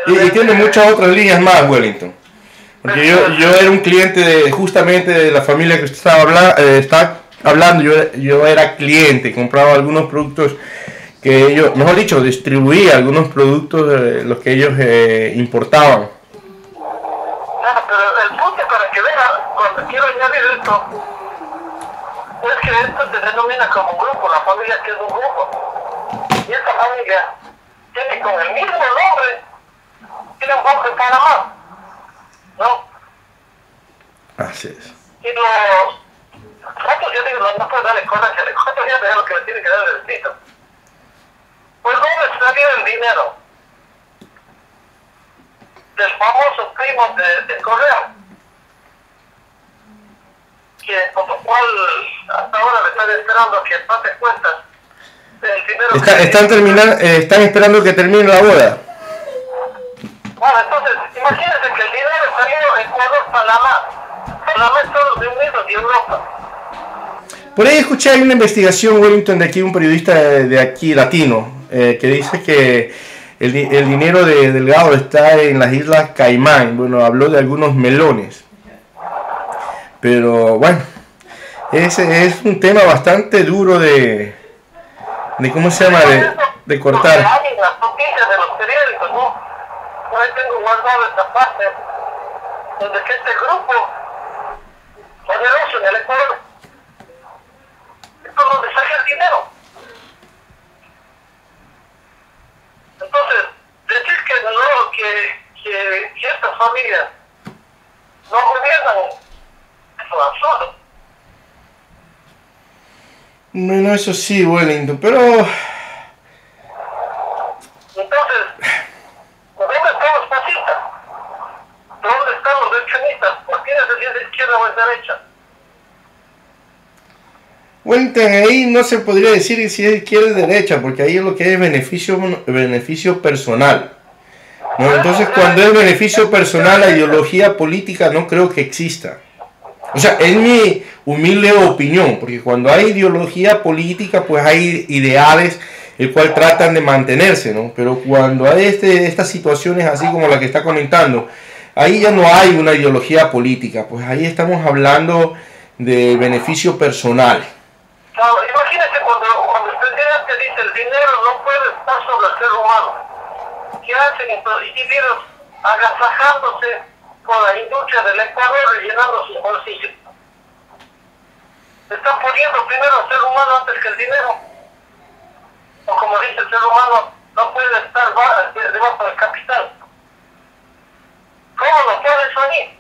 Y tiene muchas otras líneas más, Wellington. Porque yo era un cliente justamente de la familia que usted está hablando. Yo era cliente, compraba algunos productos que ellos, mejor dicho, distribuía algunos productos de los que ellos importaban. Pero el punto para que vea, cuando quiero añadir esto, es que esto se denomina como un grupo, la familia que es un grupo. Y esta familia tiene con el mismo nombre, tiene un banco en Panamá, ¿no? Así es. Y yo digo, no puedo darle coraje, ¿cuántos días de lo que le tiene que dar el distrito? Pues ¿dónde salió el dinero? Del famoso primo de Correa, por lo cual hasta ahora le están esperando a que pase cuentas del dinero. Están esperando que termine la boda. Bueno, entonces, imagínense que el dinero salió en Ecuador-Panamá. Panamá es Estados Unidos y Europa. Por ahí escuché, hay una investigación, Wellington, de aquí, un periodista de aquí, latino, que dice que el dinero de Delgado está en las Islas Caimán. Bueno, habló de algunos melones. Pero bueno, ese es un tema bastante duro de ¿cómo se llama? De cortar. Hay las noticias de los periódicos, ¿no? Por ahí tengo guardado esta parte, donde que este grupo poderoso en el Ecuador es por donde sale el dinero. Entonces, decir que estas familias no gobiernan es un absurdo. Bueno, eso sí, Wellington, pero... Entonces, ¿dónde están los fascistas? ¿Dónde están los extremistas? ¿Por qué es de izquierda o de derecha? Wellington, ahí no se podría decir si es izquierda o derecha, porque ahí es lo que es beneficio personal. ¿No? Entonces, cuando es beneficio personal, la ideología política no creo que exista. O sea, es mi humilde opinión, porque cuando hay ideología política, pues hay ideales el cual tratan de mantenerse, ¿no? Pero cuando hay estas situaciones así como la que está comentando, ahí ya no hay una ideología política, pues ahí estamos hablando de beneficio personal. Claro, imagínese cuando el presidente dice el dinero no puede estar sobre el ser humano. ¿Qué hacen individuos agasajándose con la industria del Ecuador rellenando sus bolsillos? Están poniendo primero al ser humano antes que el dinero. O como dice el ser humano, no puede estar debajo del capital. ¿Cómo lo puede salir?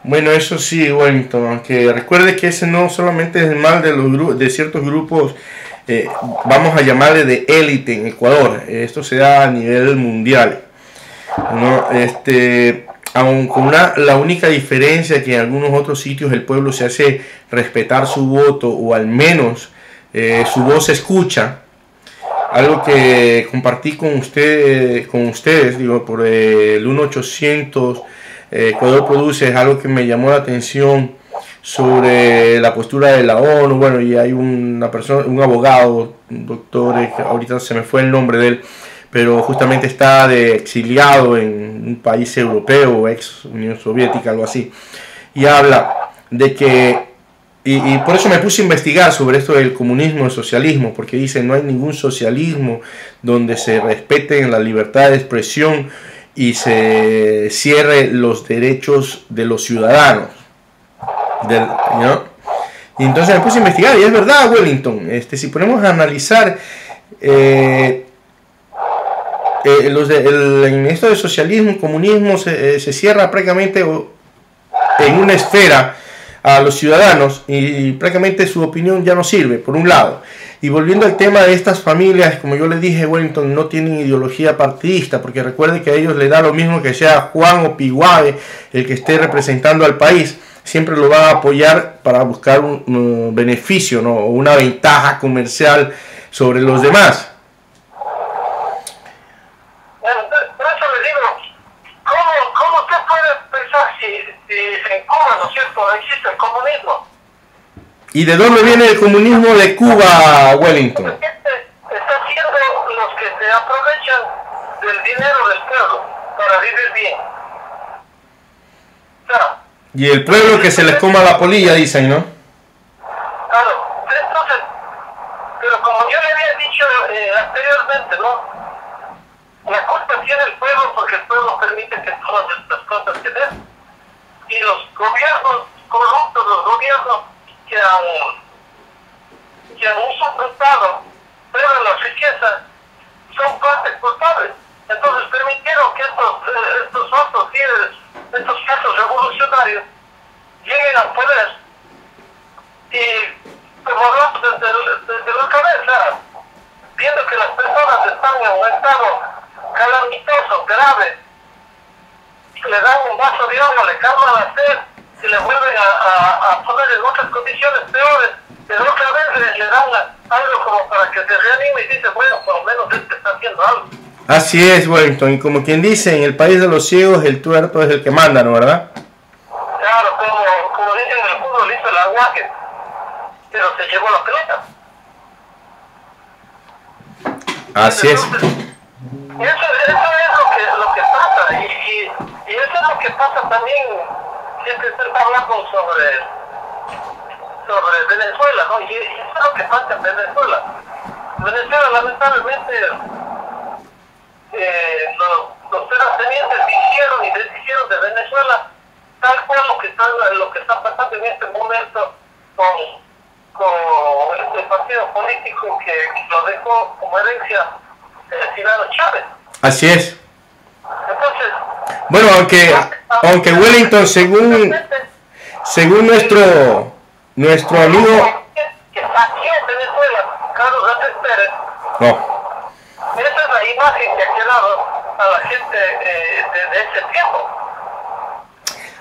Bueno, eso sí, Wellington, aunque recuerde que ese no solamente es el mal de ciertos grupos, vamos a llamarle de élite en Ecuador. Esto se da a nivel mundial, ¿no? Aun con la única diferencia que en algunos otros sitios el pueblo se hace respetar su voto, o al menos su voz se escucha. Algo que compartí con ustedes, digo, por el 1-800 Ecuador Produce, es algo que me llamó la atención sobre la postura de la ONU. Bueno, y hay una persona, un abogado, un doctor, ahorita se me fue el nombre de él, pero justamente está exiliado en un país europeo, ex Unión Soviética, algo así, y habla de que, y por eso me puse a investigar sobre esto del comunismo y socialismo, porque dice no hay ningún socialismo donde se respeten la libertad de expresión y se cierre los derechos de los ciudadanos, ¿no? Y entonces me puse a investigar, y es verdad, Wellington, si ponemos a analizar en esto de socialismo, comunismo, se cierra prácticamente en una esfera a los ciudadanos, y prácticamente su opinión ya no sirve, por un lado. Y volviendo al tema de estas familias, como yo les dije, Wellington, no tienen ideología partidista, porque recuerde que a ellos les da lo mismo que sea Juan o Piguave el que esté representando al país, siempre lo van a apoyar para buscar un beneficio, ¿no? O una ventaja comercial sobre los demás. Por eso le digo, ¿cómo usted puede pensar si en Cuba, ¿no es cierto?, existe el comunismo? ¿Y de dónde viene el comunismo de Cuba, Wellington? Está siendo los que se aprovechan del dinero del pueblo para vivir bien. O sea, y el pueblo que se les coma la polilla, dicen, ¿no? Claro, entonces, pero como yo le había dicho anteriormente, ¿no? La culpa tiene el pueblo porque el pueblo permite que todas estas cosas se den. Y los gobiernos corruptos, los gobiernos que han usurpado toda la riqueza, son partes culpables. Entonces permitieron que estos otros líderes, estos casos revolucionarios, lleguen al poder y, como hablamos desde la cabeza, viendo que las personas están en un estado calamitoso, grave, le dan un vaso de agua, le calman la sed y le vuelven a poner en otras condiciones peores, pero otra vez le dan algo como para que se reanime y dice, bueno, por lo menos este está haciendo algo. Así es, Wellington, y como quien dice, en el país de los ciegos el tuerto es el que manda, ¿no, verdad? Claro, como dicen en el fútbol, hizo el aguaje, pero se llevó la pelota. Así es. Entonces, eso es lo que pasa, y eso es lo que pasa también, siempre se está hablando sobre Venezuela, ¿no? Y eso es lo que pasa en Venezuela. Venezuela, lamentablemente, los terratenientes hicieron y deshicieron de Venezuela tal cual lo que está pasando en este momento con este partido político que lo dejó como herencia el tirano Chávez. Así es. Entonces, bueno, aunque Wellington, según nuestro amigo que aquí en Venezuela, Carlos Andrés Pérez, no. Esa es la imagen que ha quedado a la gente de ese tiempo.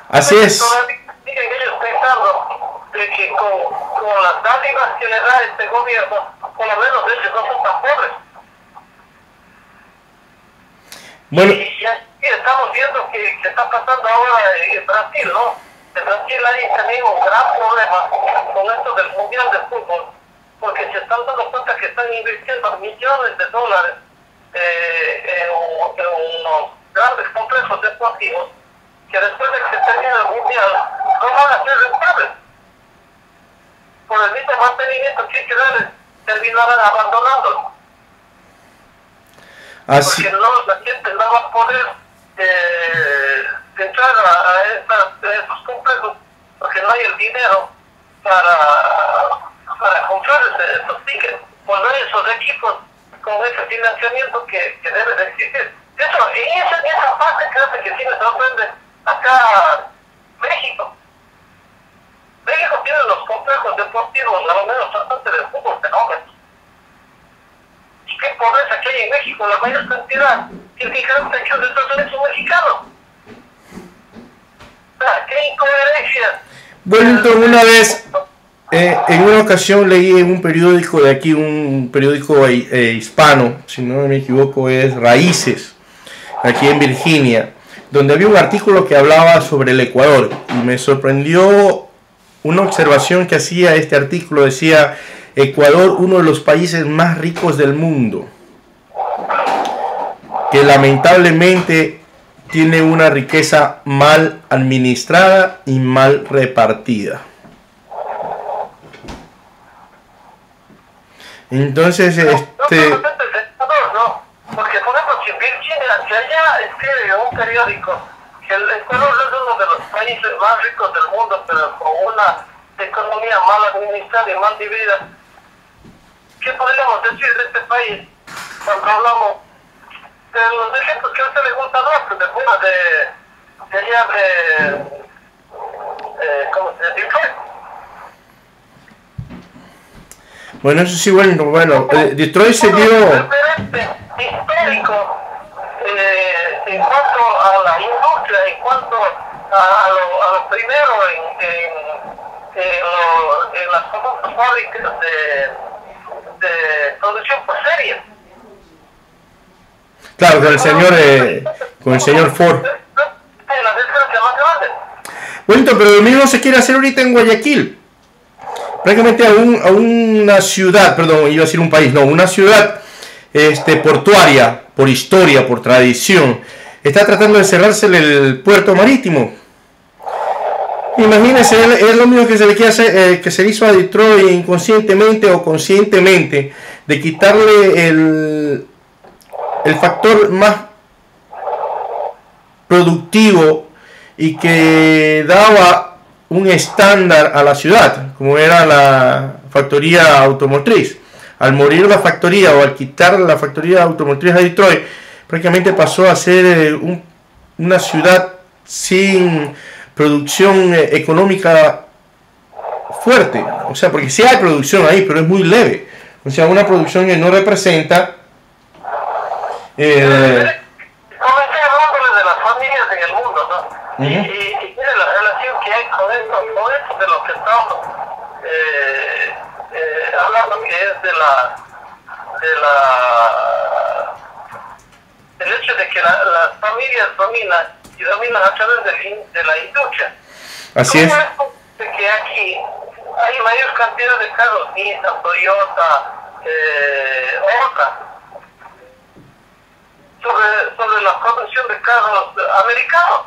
Así es. Todavía siguen ellos pensando de que con las dádivas que le da este gobierno, por lo menos ellos no son tan pobres. Bueno. Y estamos viendo que está pasando ahora en Brasil, ¿no? En Brasil hay también un gran problema con esto del Mundial de Fútbol, porque se están dando cuenta que están invirtiendo millones de dólares en unos grandes complejos deportivos que después de que se termine el mundial no van a ser rentables. Por el mismo mantenimiento que hay que darles, terminarán abandonándolo. Porque no, la gente no va a poder entrar a estos complejos porque no hay el dinero para comprar esos tickets, poner esos equipos con ese financiamiento que debe de existir. Eso, y esa parte creo que sí me sorprende acá México. México tiene los complejos deportivos, a lo menos bastante de fútbol fenómenos. ¿Y qué pobreza que hay en México? La mayor cantidad que fijaron que de Estados Unidos son mexicanos. O sea, qué incoherencia. Wellington, una vez, en una ocasión leí en un periódico de aquí, un periódico hispano, si no me equivoco es Raíces, aquí en Virginia, donde había un artículo que hablaba sobre el Ecuador y me sorprendió una observación que hacía este artículo. Decía: Ecuador, uno de los países más ricos del mundo, que lamentablemente tiene una riqueza mal administrada y mal repartida. Entonces, porque por ejemplo, si Virginia, si allá escribe un periódico que el Ecuador es uno de los países más ricos del mundo, pero con una economía mal administrada y mal dividida, ¿qué podríamos decir de este país cuando hablamos de los ejemplos que a usted le gusta dar, de allá ¿cómo se dice? Detroit? Bueno, eso sí, bueno, Detroit se dio... referente histórico en cuanto a la industria, en cuanto a lo primero en las famosas fábricas de producción por serie. Claro, con el señor Ford. La diferencia más grande. Bueno, pero lo mismo se quiere hacer ahorita en Guayaquil. Prácticamente a una ciudad, perdón, iba a decir un país, no, una ciudad portuaria, por historia, por tradición, está tratando de cerrarse el puerto marítimo. Imagínense, es lo mismo que se le quiere hacer, que se hizo a Detroit inconscientemente o conscientemente, de quitarle el factor más productivo y que daba un estándar a la ciudad, como era la factoría automotriz. Al morir la factoría o al quitar la factoría automotriz a Detroit, prácticamente pasó a ser una ciudad sin producción económica fuerte. O sea, porque sí hay producción ahí, pero es muy leve. O sea, una producción que no representa... Comencé hablándoles de las familias en el mundo, ¿no? Y tiene la relación que hay con esto de lo que estamos hablando, que es del hecho de que las familias dominan a través de la industria. Así es. De que aquí hay mayor cantidad de carros Nissan, Toyota, Honda, sobre la producción de carros americanos.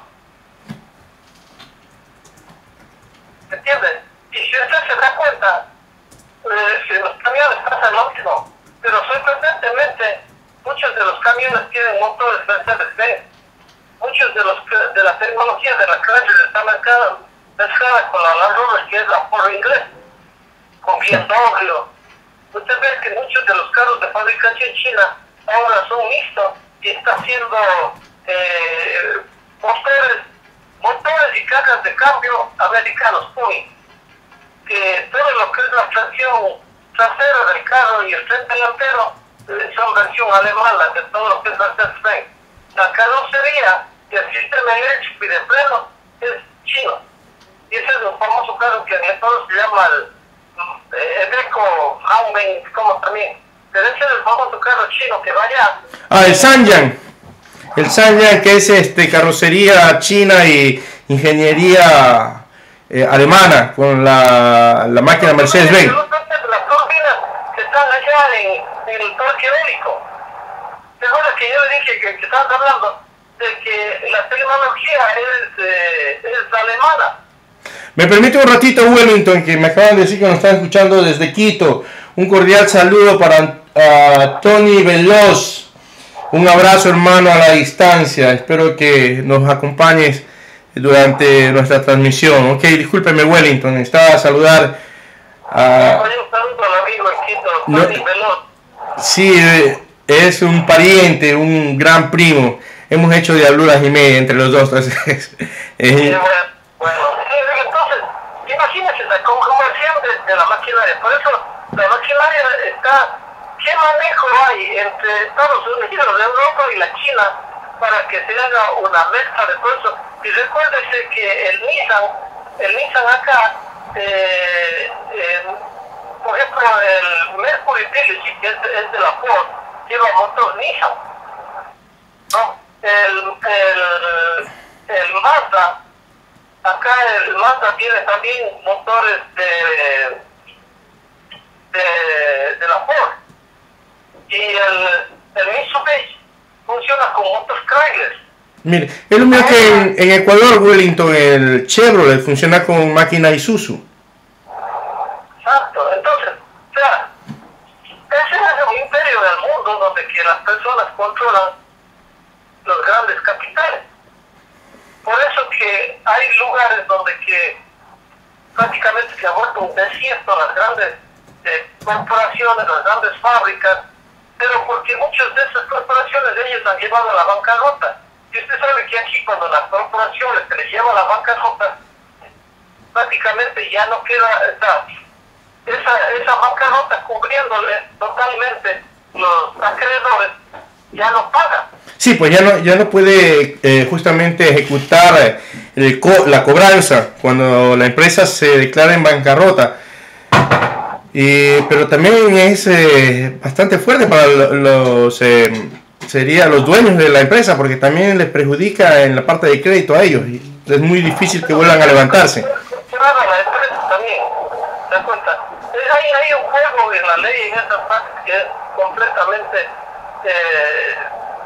¿Entiende? Y si usted se da cuenta, los camiones pasan lo mismo, pero sorprendentemente muchos de los camiones tienen motores Mercedes-Benz. Muchos de la tecnología de la clase está mezclada con la Land Rover, que es la Ford inglés, con BMW. Usted ve que muchos de los carros de fabricación china ahora son mixtos y está haciendo motores y cajas de cambio americanos, que todo lo que es la tracción trasera del carro y el frente delantero son versión alemana de todo lo que es Mercedes-Benz. La carrocería y el sistema eléctrico y de freno es chino. Y ese es un famoso carro que en Estados se llama el Eco Haumen, como también. Pero ese es el famoso carro chino que vaya. El Sanyang. El Sanyang, que es carrocería china y ingeniería alemana con la máquina Mercedes-Benz. Las turbinas allá en el parque eólico. ¿Te acuerdas que yo le dije que estabas hablando de que la tecnología es alemana? Me permite un ratito, Wellington, que me acaban de decir que nos están escuchando desde Quito. Un cordial saludo para Tony Veloz. Un abrazo, hermano, a la distancia. Espero que nos acompañes durante nuestra transmisión. Ok, discúlpeme, Wellington. Necesitaba saludar a... Un saludo al amigo en Quito, Tony Veloz. Sí, es un pariente, un gran primo. Hemos hecho diabluras y media entre los dos. Entonces, bueno, entonces, imagínense la conjugación de la maquinaria. Por eso la maquinaria está... ¿Qué manejo hay entre Estados Unidos, Europa y la China para que se haga una mezcla de todo eso? Y recuérdese que el Nissan acá, por ejemplo, el Mercury Trilogy, que es de la Ford, lleva motor Nissan. ¿No? El Mazda, acá el Mazda tiene también motores de la Ford. Y el Mitsubishi funciona con motos Chrysler. Mire, es lo mismo que en Ecuador, Wellington, el Chevrolet funciona con máquina Isuzu. Exacto, entonces, o sea, ese es un imperio del mundo donde que las personas controlan los grandes capitales. Por eso que hay lugares donde que prácticamente se ha vuelto un desierto las grandes corporaciones, las grandes fábricas, pero porque muchas de esas corporaciones de ellos han llevado a la bancarrota. Y usted sabe que aquí cuando las corporaciones se les lleva a la bancarrota, prácticamente ya no queda esa bancarrota cubriéndole totalmente los acreedores, ya no pagan. Sí, pues ya no puede justamente ejecutar la cobranza cuando la empresa se declara en bancarrota. Pero también es bastante fuerte para los dueños de la empresa, porque también les perjudica en la parte de crédito a ellos y es muy difícil que vuelvan a levantarse. La empresa también, ¿te das cuenta? Hay un juego en la ley en esa parte que es completamente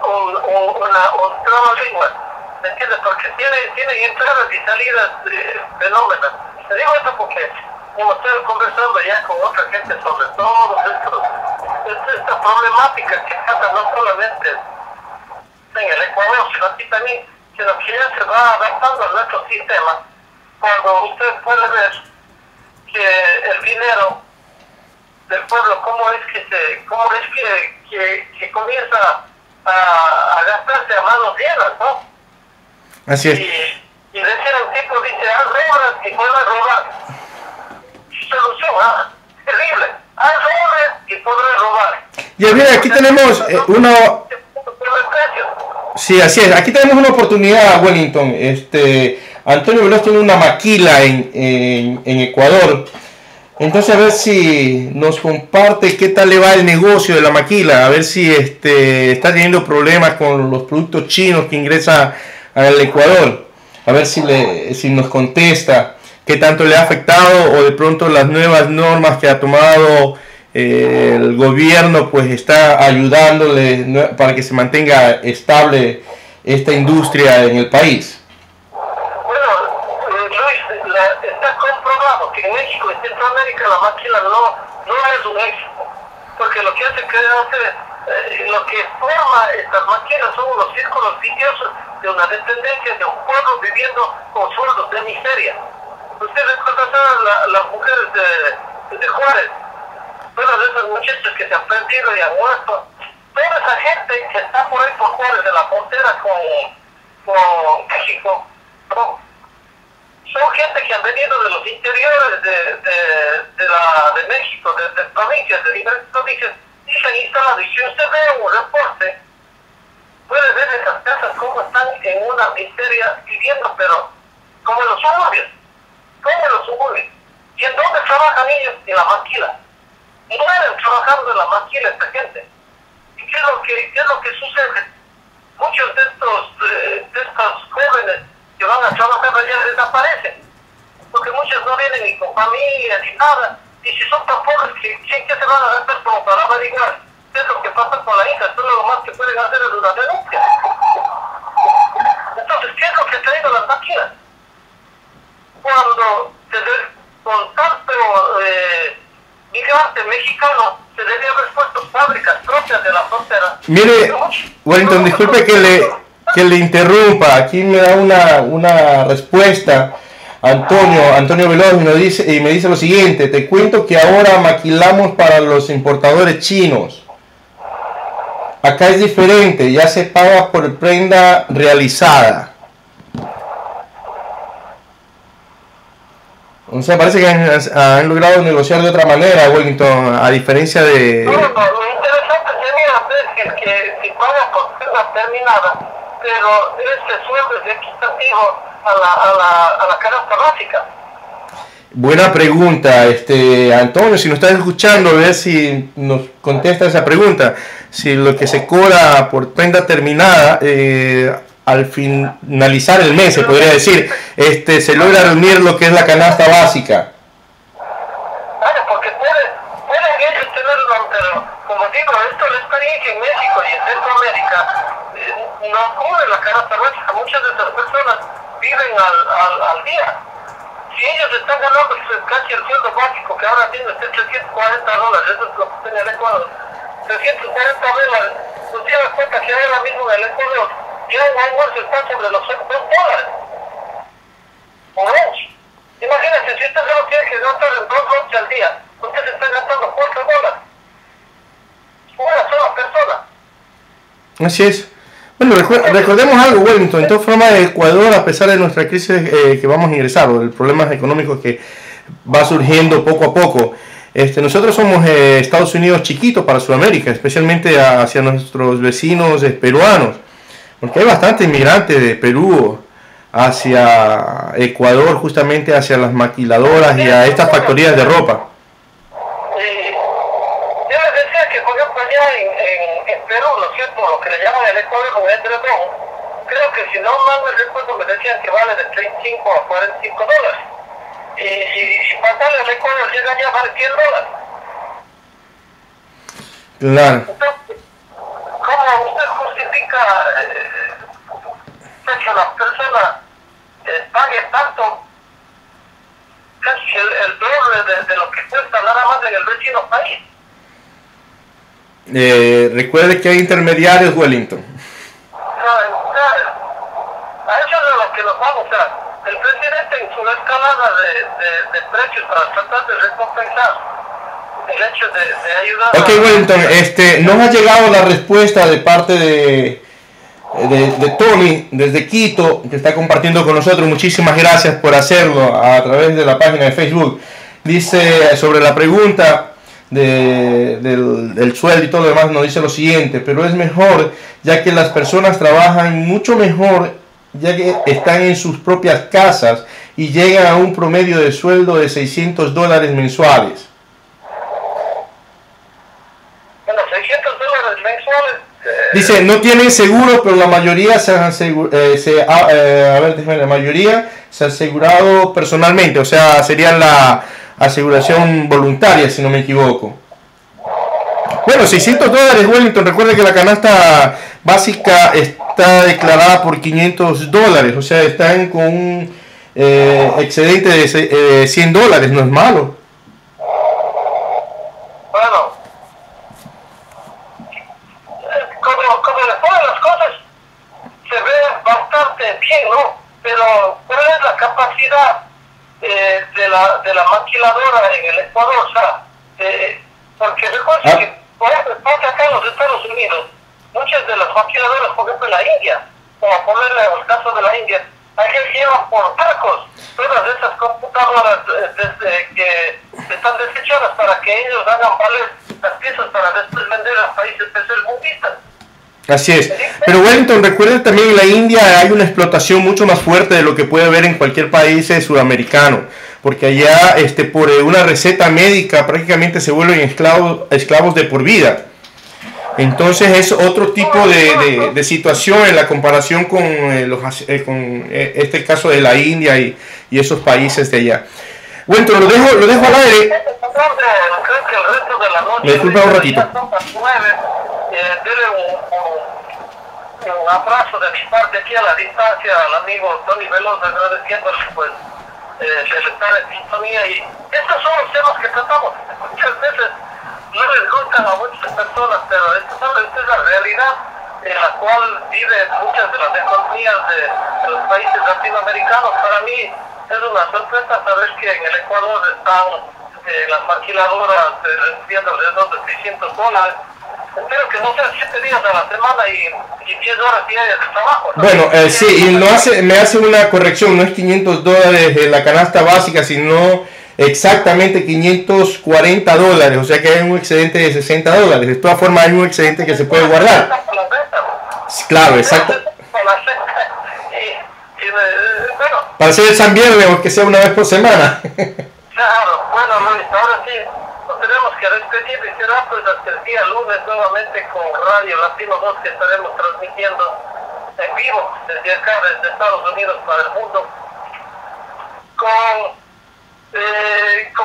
un trabalengua, ¿me entiendes? Porque tiene entradas y salidas fenómenas. Te digo esto porque como estoy conversando ya con otra gente sobre todo esta problemática que pasa no solamente en el Ecuador, sino aquí también, sino que ya se va adaptando a nuestro sistema. Cuando usted puede ver que el dinero del pueblo, cómo es que comienza a gastarse a manos llenas, ¿no? Así es. Y decir un tipo dice, haz obras y puedes robar. Solución, terrible. Haz obras y podrás robar. Y mira, aquí tenemos Sí, así es. Aquí tenemos una oportunidad, Wellington. Antonio Veloz tiene una maquila en Ecuador. Entonces a ver si nos comparte qué tal le va el negocio de la maquila, a ver si está teniendo problemas con los productos chinos que ingresan al Ecuador, a ver si nos contesta qué tanto le ha afectado o de pronto las nuevas normas que ha tomado el gobierno pues está ayudándole para que se mantenga estable esta industria en el país. Está comprobado que en México y Centroamérica la maquila no es un éxito, porque lo que lo que forma estas maquilas son unos círculos viciosos de una dependencia de un pueblo viviendo con sueldos de miseria. Usted recuerda las mujeres de Juárez, todas esas muchachas que se han perdido y han muerto, toda esa gente que está por ahí por Juárez de la frontera con México, ¿no? Son gente que han venido de los interiores de México, de provincias, de diferentes provincias, y se han instalado. Y si usted ve un reporte, puede ver esas casas como están en una miseria viviendo, pero como en los suburbios. ¿Y en dónde trabajan ellos? En la maquila. Y mueren trabajando en la maquila esta gente. ¿Y qué es lo que sucede? Muchos de estos jóvenes que van a trabajar allá desaparecen, porque muchos no vienen ni con familia ni nada, Y si son tan pobres, ¿quién que se van a hacer como para averiguar qué es lo que pasa con la hija? Solo lo más que pueden hacer es una denuncia. Entonces, ¿qué es lo que traen las máquinas? Cuando con tanto migrante mexicano se debe haber puesto fábricas propias de la frontera. Mire, Wellington, disculpe que le interrumpa. Aquí me da una respuesta Antonio Veloz y me dice lo siguiente: te cuento que ahora maquilamos para los importadores chinos. Acá es diferente, ya se paga por prenda realizada. O sea, parece que han logrado negociar de otra manera, Wellington, a diferencia de... No, lo interesante sería que si paga por prenda terminada, pero este sueldo es equitativo a la canasta básica. Buena pregunta, Antonio, si nos estás escuchando, a ver si nos contesta esa pregunta. Si lo que se cobra por prenda terminada, al finalizar el mes, se podría decir, se logra reunir lo que es la canasta básica. Vale, porque pueden ellos tenerlo, pero como digo, esto la experiencia en México y en Centroamérica no cubre la canasta básica. Muchas de esas personas viven al día. Si ellos están ganando casi el sueldo básico, que ahora tiene $340, eso es lo que tiene el Ecuador, $340, pues te das cuenta que ahora mismo en el Ecuador ya un almuerzo está sobre los $2. ¿O menos? Imagínense, si usted solo tiene que gastar en 2 noches al día, usted se está gastando $4. Una sola persona. Así es. Bueno, recordemos algo, Wellington. En todas formas, Ecuador, a pesar de nuestra crisis que vamos a ingresar, o el problema económico que va surgiendo poco a poco, nosotros somos Estados Unidos chiquito para Sudamérica, especialmente hacia nuestros vecinos peruanos, porque hay bastantes inmigrantes de Perú hacia Ecuador, justamente hacia las maquiladoras y a estas factorías de ropa. Yo les decía que, por ejemplo, allá en Perú, ¿no es cierto?, lo que le llaman el Ecuador con el dredón, creo que si no mal me recuerdo me decían que vale de $35 a $45. Y si pasarle al Ecuador llega ya vale $100. Claro. Entonces, ¿cómo usted justifica que la persona pague tanto, casi el doble de lo que cuesta nada más en el vecino país? Recuerde que hay intermediarios, Wellington. A eso es a lo que nos vamos. O sea, el presidente en su escalada de precios para tratar de recompensar el hecho de ayudar. Ok, Wellington, nos ha llegado la respuesta de parte de Tony desde Quito, que está compartiendo con nosotros. Muchísimas gracias por hacerlo a través de la página de Facebook. Dice sobre la pregunta del sueldo y todo lo demás, nos dice lo siguiente: pero es mejor, ya que las personas trabajan mucho mejor, ya que están en sus propias casas y llegan a un promedio de sueldo de $600 mensuales. Bueno, $600 mensuales. Dice, no tienen seguro, pero la mayoría la mayoría se ha asegurado personalmente, o sea, sería la aseguración voluntaria, si no me equivoco. Bueno, $600, Wellington. Recuerde que la canasta básica está declarada por $500, o sea, están con un excedente de $100, no es malo. Bueno, como le ponen las cosas, se ve bastante bien, ¿no? Pero ¿cuál es la capacidad de la maquiladora en el Ecuador? O sea, porque recuerden que, por ejemplo, acá en los Estados Unidos, muchas de las maquiladoras, por ejemplo en la India, como ponerle el caso de la India, aquí llevan por barcos todas esas computadoras que están desechadas para que ellos hagan valer las piezas para después vender a países tercermundistas. Así es. Pero Wellington, recuerden también en la India hay una explotación mucho más fuerte de lo que puede haber en cualquier país sudamericano, porque allá por una receta médica prácticamente se vuelven esclavos de por vida. Entonces es otro tipo de situación en la comparación con este caso de la India y esos países de allá. Wellington, lo dejo al aire. Creo que el resto de la noche. Me disculpa un ratito. Son las 9. Dele un abrazo de mi parte aquí a la distancia al amigo Tony Veloz, agradeciéndole pues el estar en sintonía. Y estos son los temas que tratamos. Muchas veces no les gustan a muchas personas, pero esta es la realidad en la cual viven muchas de las economías de los países latinoamericanos. Para mí es una sorpresa saber que en el Ecuador están las maquiladoras recibiendo alrededor de $600. Espero que no sean 7 días a la semana y 10 horas diarias de trabajo, ¿no? Bueno, sí, y me hace una corrección, no es $500 de la canasta básica, sino exactamente $540, o sea que hay un excedente de $60. De todas formas hay un excedente que se puede guardar. Claro, exacto. Para hacer el San Viernes, o que sea una vez por semana. Claro, bueno Luis, ahora sí, nos tenemos que despedir y será pues hasta el día lunes nuevamente con Radio Latino 2 que estaremos transmitiendo en vivo desde acá, desde Estados Unidos para el mundo, con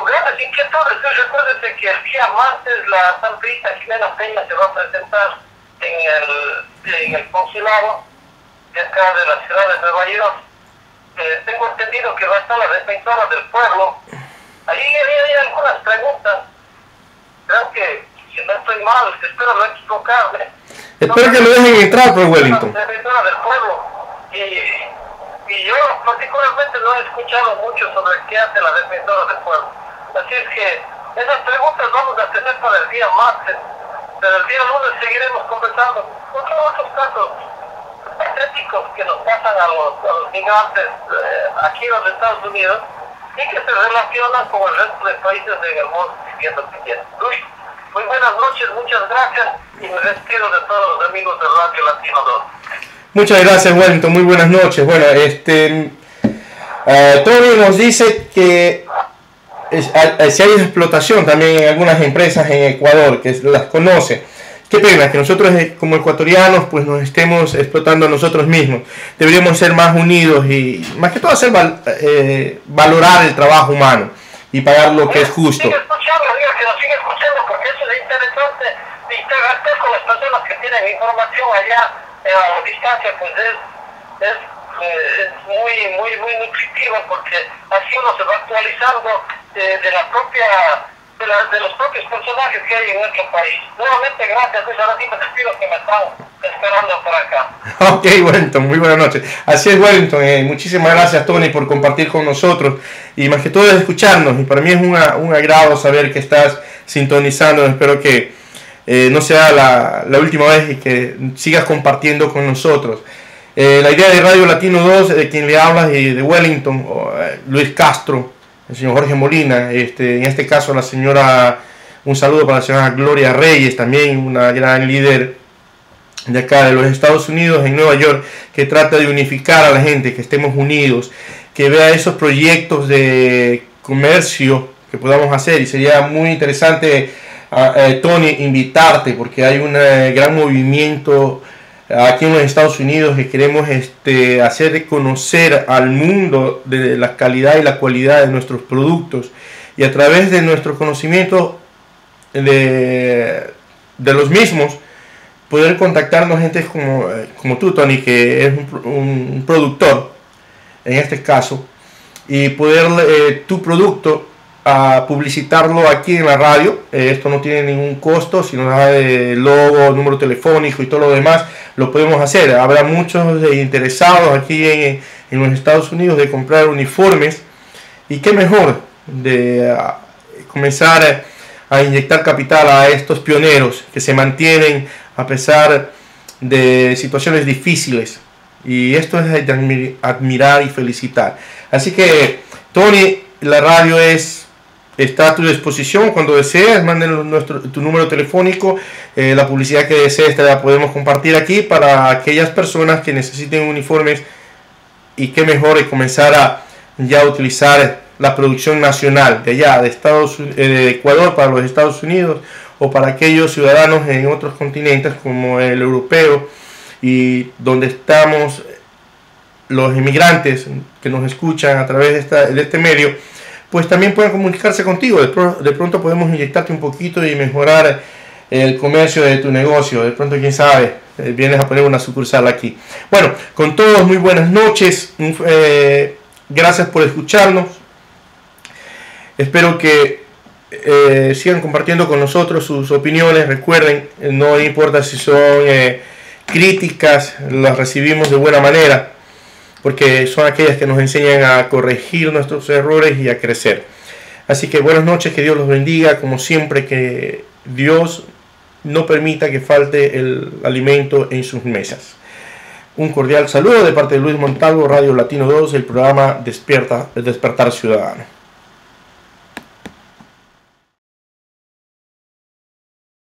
grandes inquietudes. Recuérdense que el día martes la asambleísta Jimena Peña se va a presentar en el consulado de acá de la ciudad de Nueva York. Tengo entendido que va a estar la defensora del pueblo. Ahí hay algunas preguntas. Creo que si no estoy mal, espero no equivocarme. Espero que lo dejen entrar, pues, Wellington. La defensora del pueblo. Y yo particularmente no he escuchado mucho sobre qué hace la defensora del pueblo. Así es que esas preguntas vamos a tener para el día martes. Pero el día lunes seguiremos conversando con otros casos patéticos que nos pasan a los migrantes aquí en los Estados Unidos y que se relacionan con el resto de países en el mundo viviendo también. Luis, muy buenas noches, muchas gracias y me despido de todos los amigos de Radio Latino 2. Muchas gracias, Wellington, muy buenas noches. Bueno, Tony nos dice que si hay explotación también en algunas empresas en Ecuador, que las conoce. Qué pena que nosotros como ecuatorianos pues nos estemos explotando a nosotros mismos. Deberíamos ser más unidos y más que todo hacer valorar el trabajo humano y pagar lo que es justo. Sigue escuchando, que nos sigue escuchando porque eso es interesante de interactuar con las personas que tienen información allá a la distancia, pues es muy nutritivo porque así uno se va actualizando de los propios personajes que hay en nuestro país. Nuevamente gracias, Luis, ahora sí me despido que me están esperando por acá. Ok, Wellington, muy buenas noches. Así es, Wellington, muchísimas gracias, Tony, por compartir con nosotros y más que todo escucharnos, y para mí es un agrado saber que estás sintonizando. Espero que no sea la última vez y que sigas compartiendo con nosotros. La idea de Radio Latino 2, de quien le habla, y de Wellington, Luis Castro, el señor Jorge Molina, en este caso la señora, un saludo para la señora Gloria Reyes, también una gran líder de acá de los Estados Unidos, en Nueva York, que trata de unificar a la gente, que estemos unidos, que vea esos proyectos de comercio que podamos hacer. Y sería muy interesante, Tony, invitarte, porque hay un gran movimiento aquí en los Estados Unidos que queremos hacer conocer al mundo de la calidad y la cualidad de nuestros productos, y a través de nuestro conocimiento de los mismos poder contactarnos gente como tú, Tony, que es un productor en este caso, y poder tu producto a publicitarlo aquí en la radio. Esto no tiene ningún costo, si nos da el logo, número telefónico y todo lo demás, lo podemos hacer. Habrá muchos interesados aquí en los Estados Unidos de comprar uniformes, y qué mejor de comenzar a inyectar capital a estos pioneros que se mantienen a pesar de situaciones difíciles, y esto es de admirar y felicitar. Así que, Tony, la radio está a tu disposición. Cuando desees, manden tu número telefónico, la publicidad que desees te la podemos compartir aquí para aquellas personas que necesiten uniformes, y qué mejor de comenzar a ya utilizar la producción nacional de allá, de Ecuador para los Estados Unidos, o para aquellos ciudadanos en otros continentes como el europeo, y donde estamos los inmigrantes que nos escuchan a través de este medio, pues también puedan comunicarse contigo. De pronto podemos inyectarte un poquito y mejorar el comercio de tu negocio. De pronto, quién sabe, vienes a poner una sucursal aquí. Bueno, con todos, muy buenas noches. Gracias por escucharnos. Espero que sigan compartiendo con nosotros sus opiniones. Recuerden, no importa si son críticas, las recibimos de buena manera, porque son aquellas que nos enseñan a corregir nuestros errores y a crecer. Así que buenas noches, que Dios los bendiga. Como siempre, que Dios no permita que falte el alimento en sus mesas. Un cordial saludo de parte de Luis Montalvo, Radio Latino 2, el programa Despertar Ciudadano.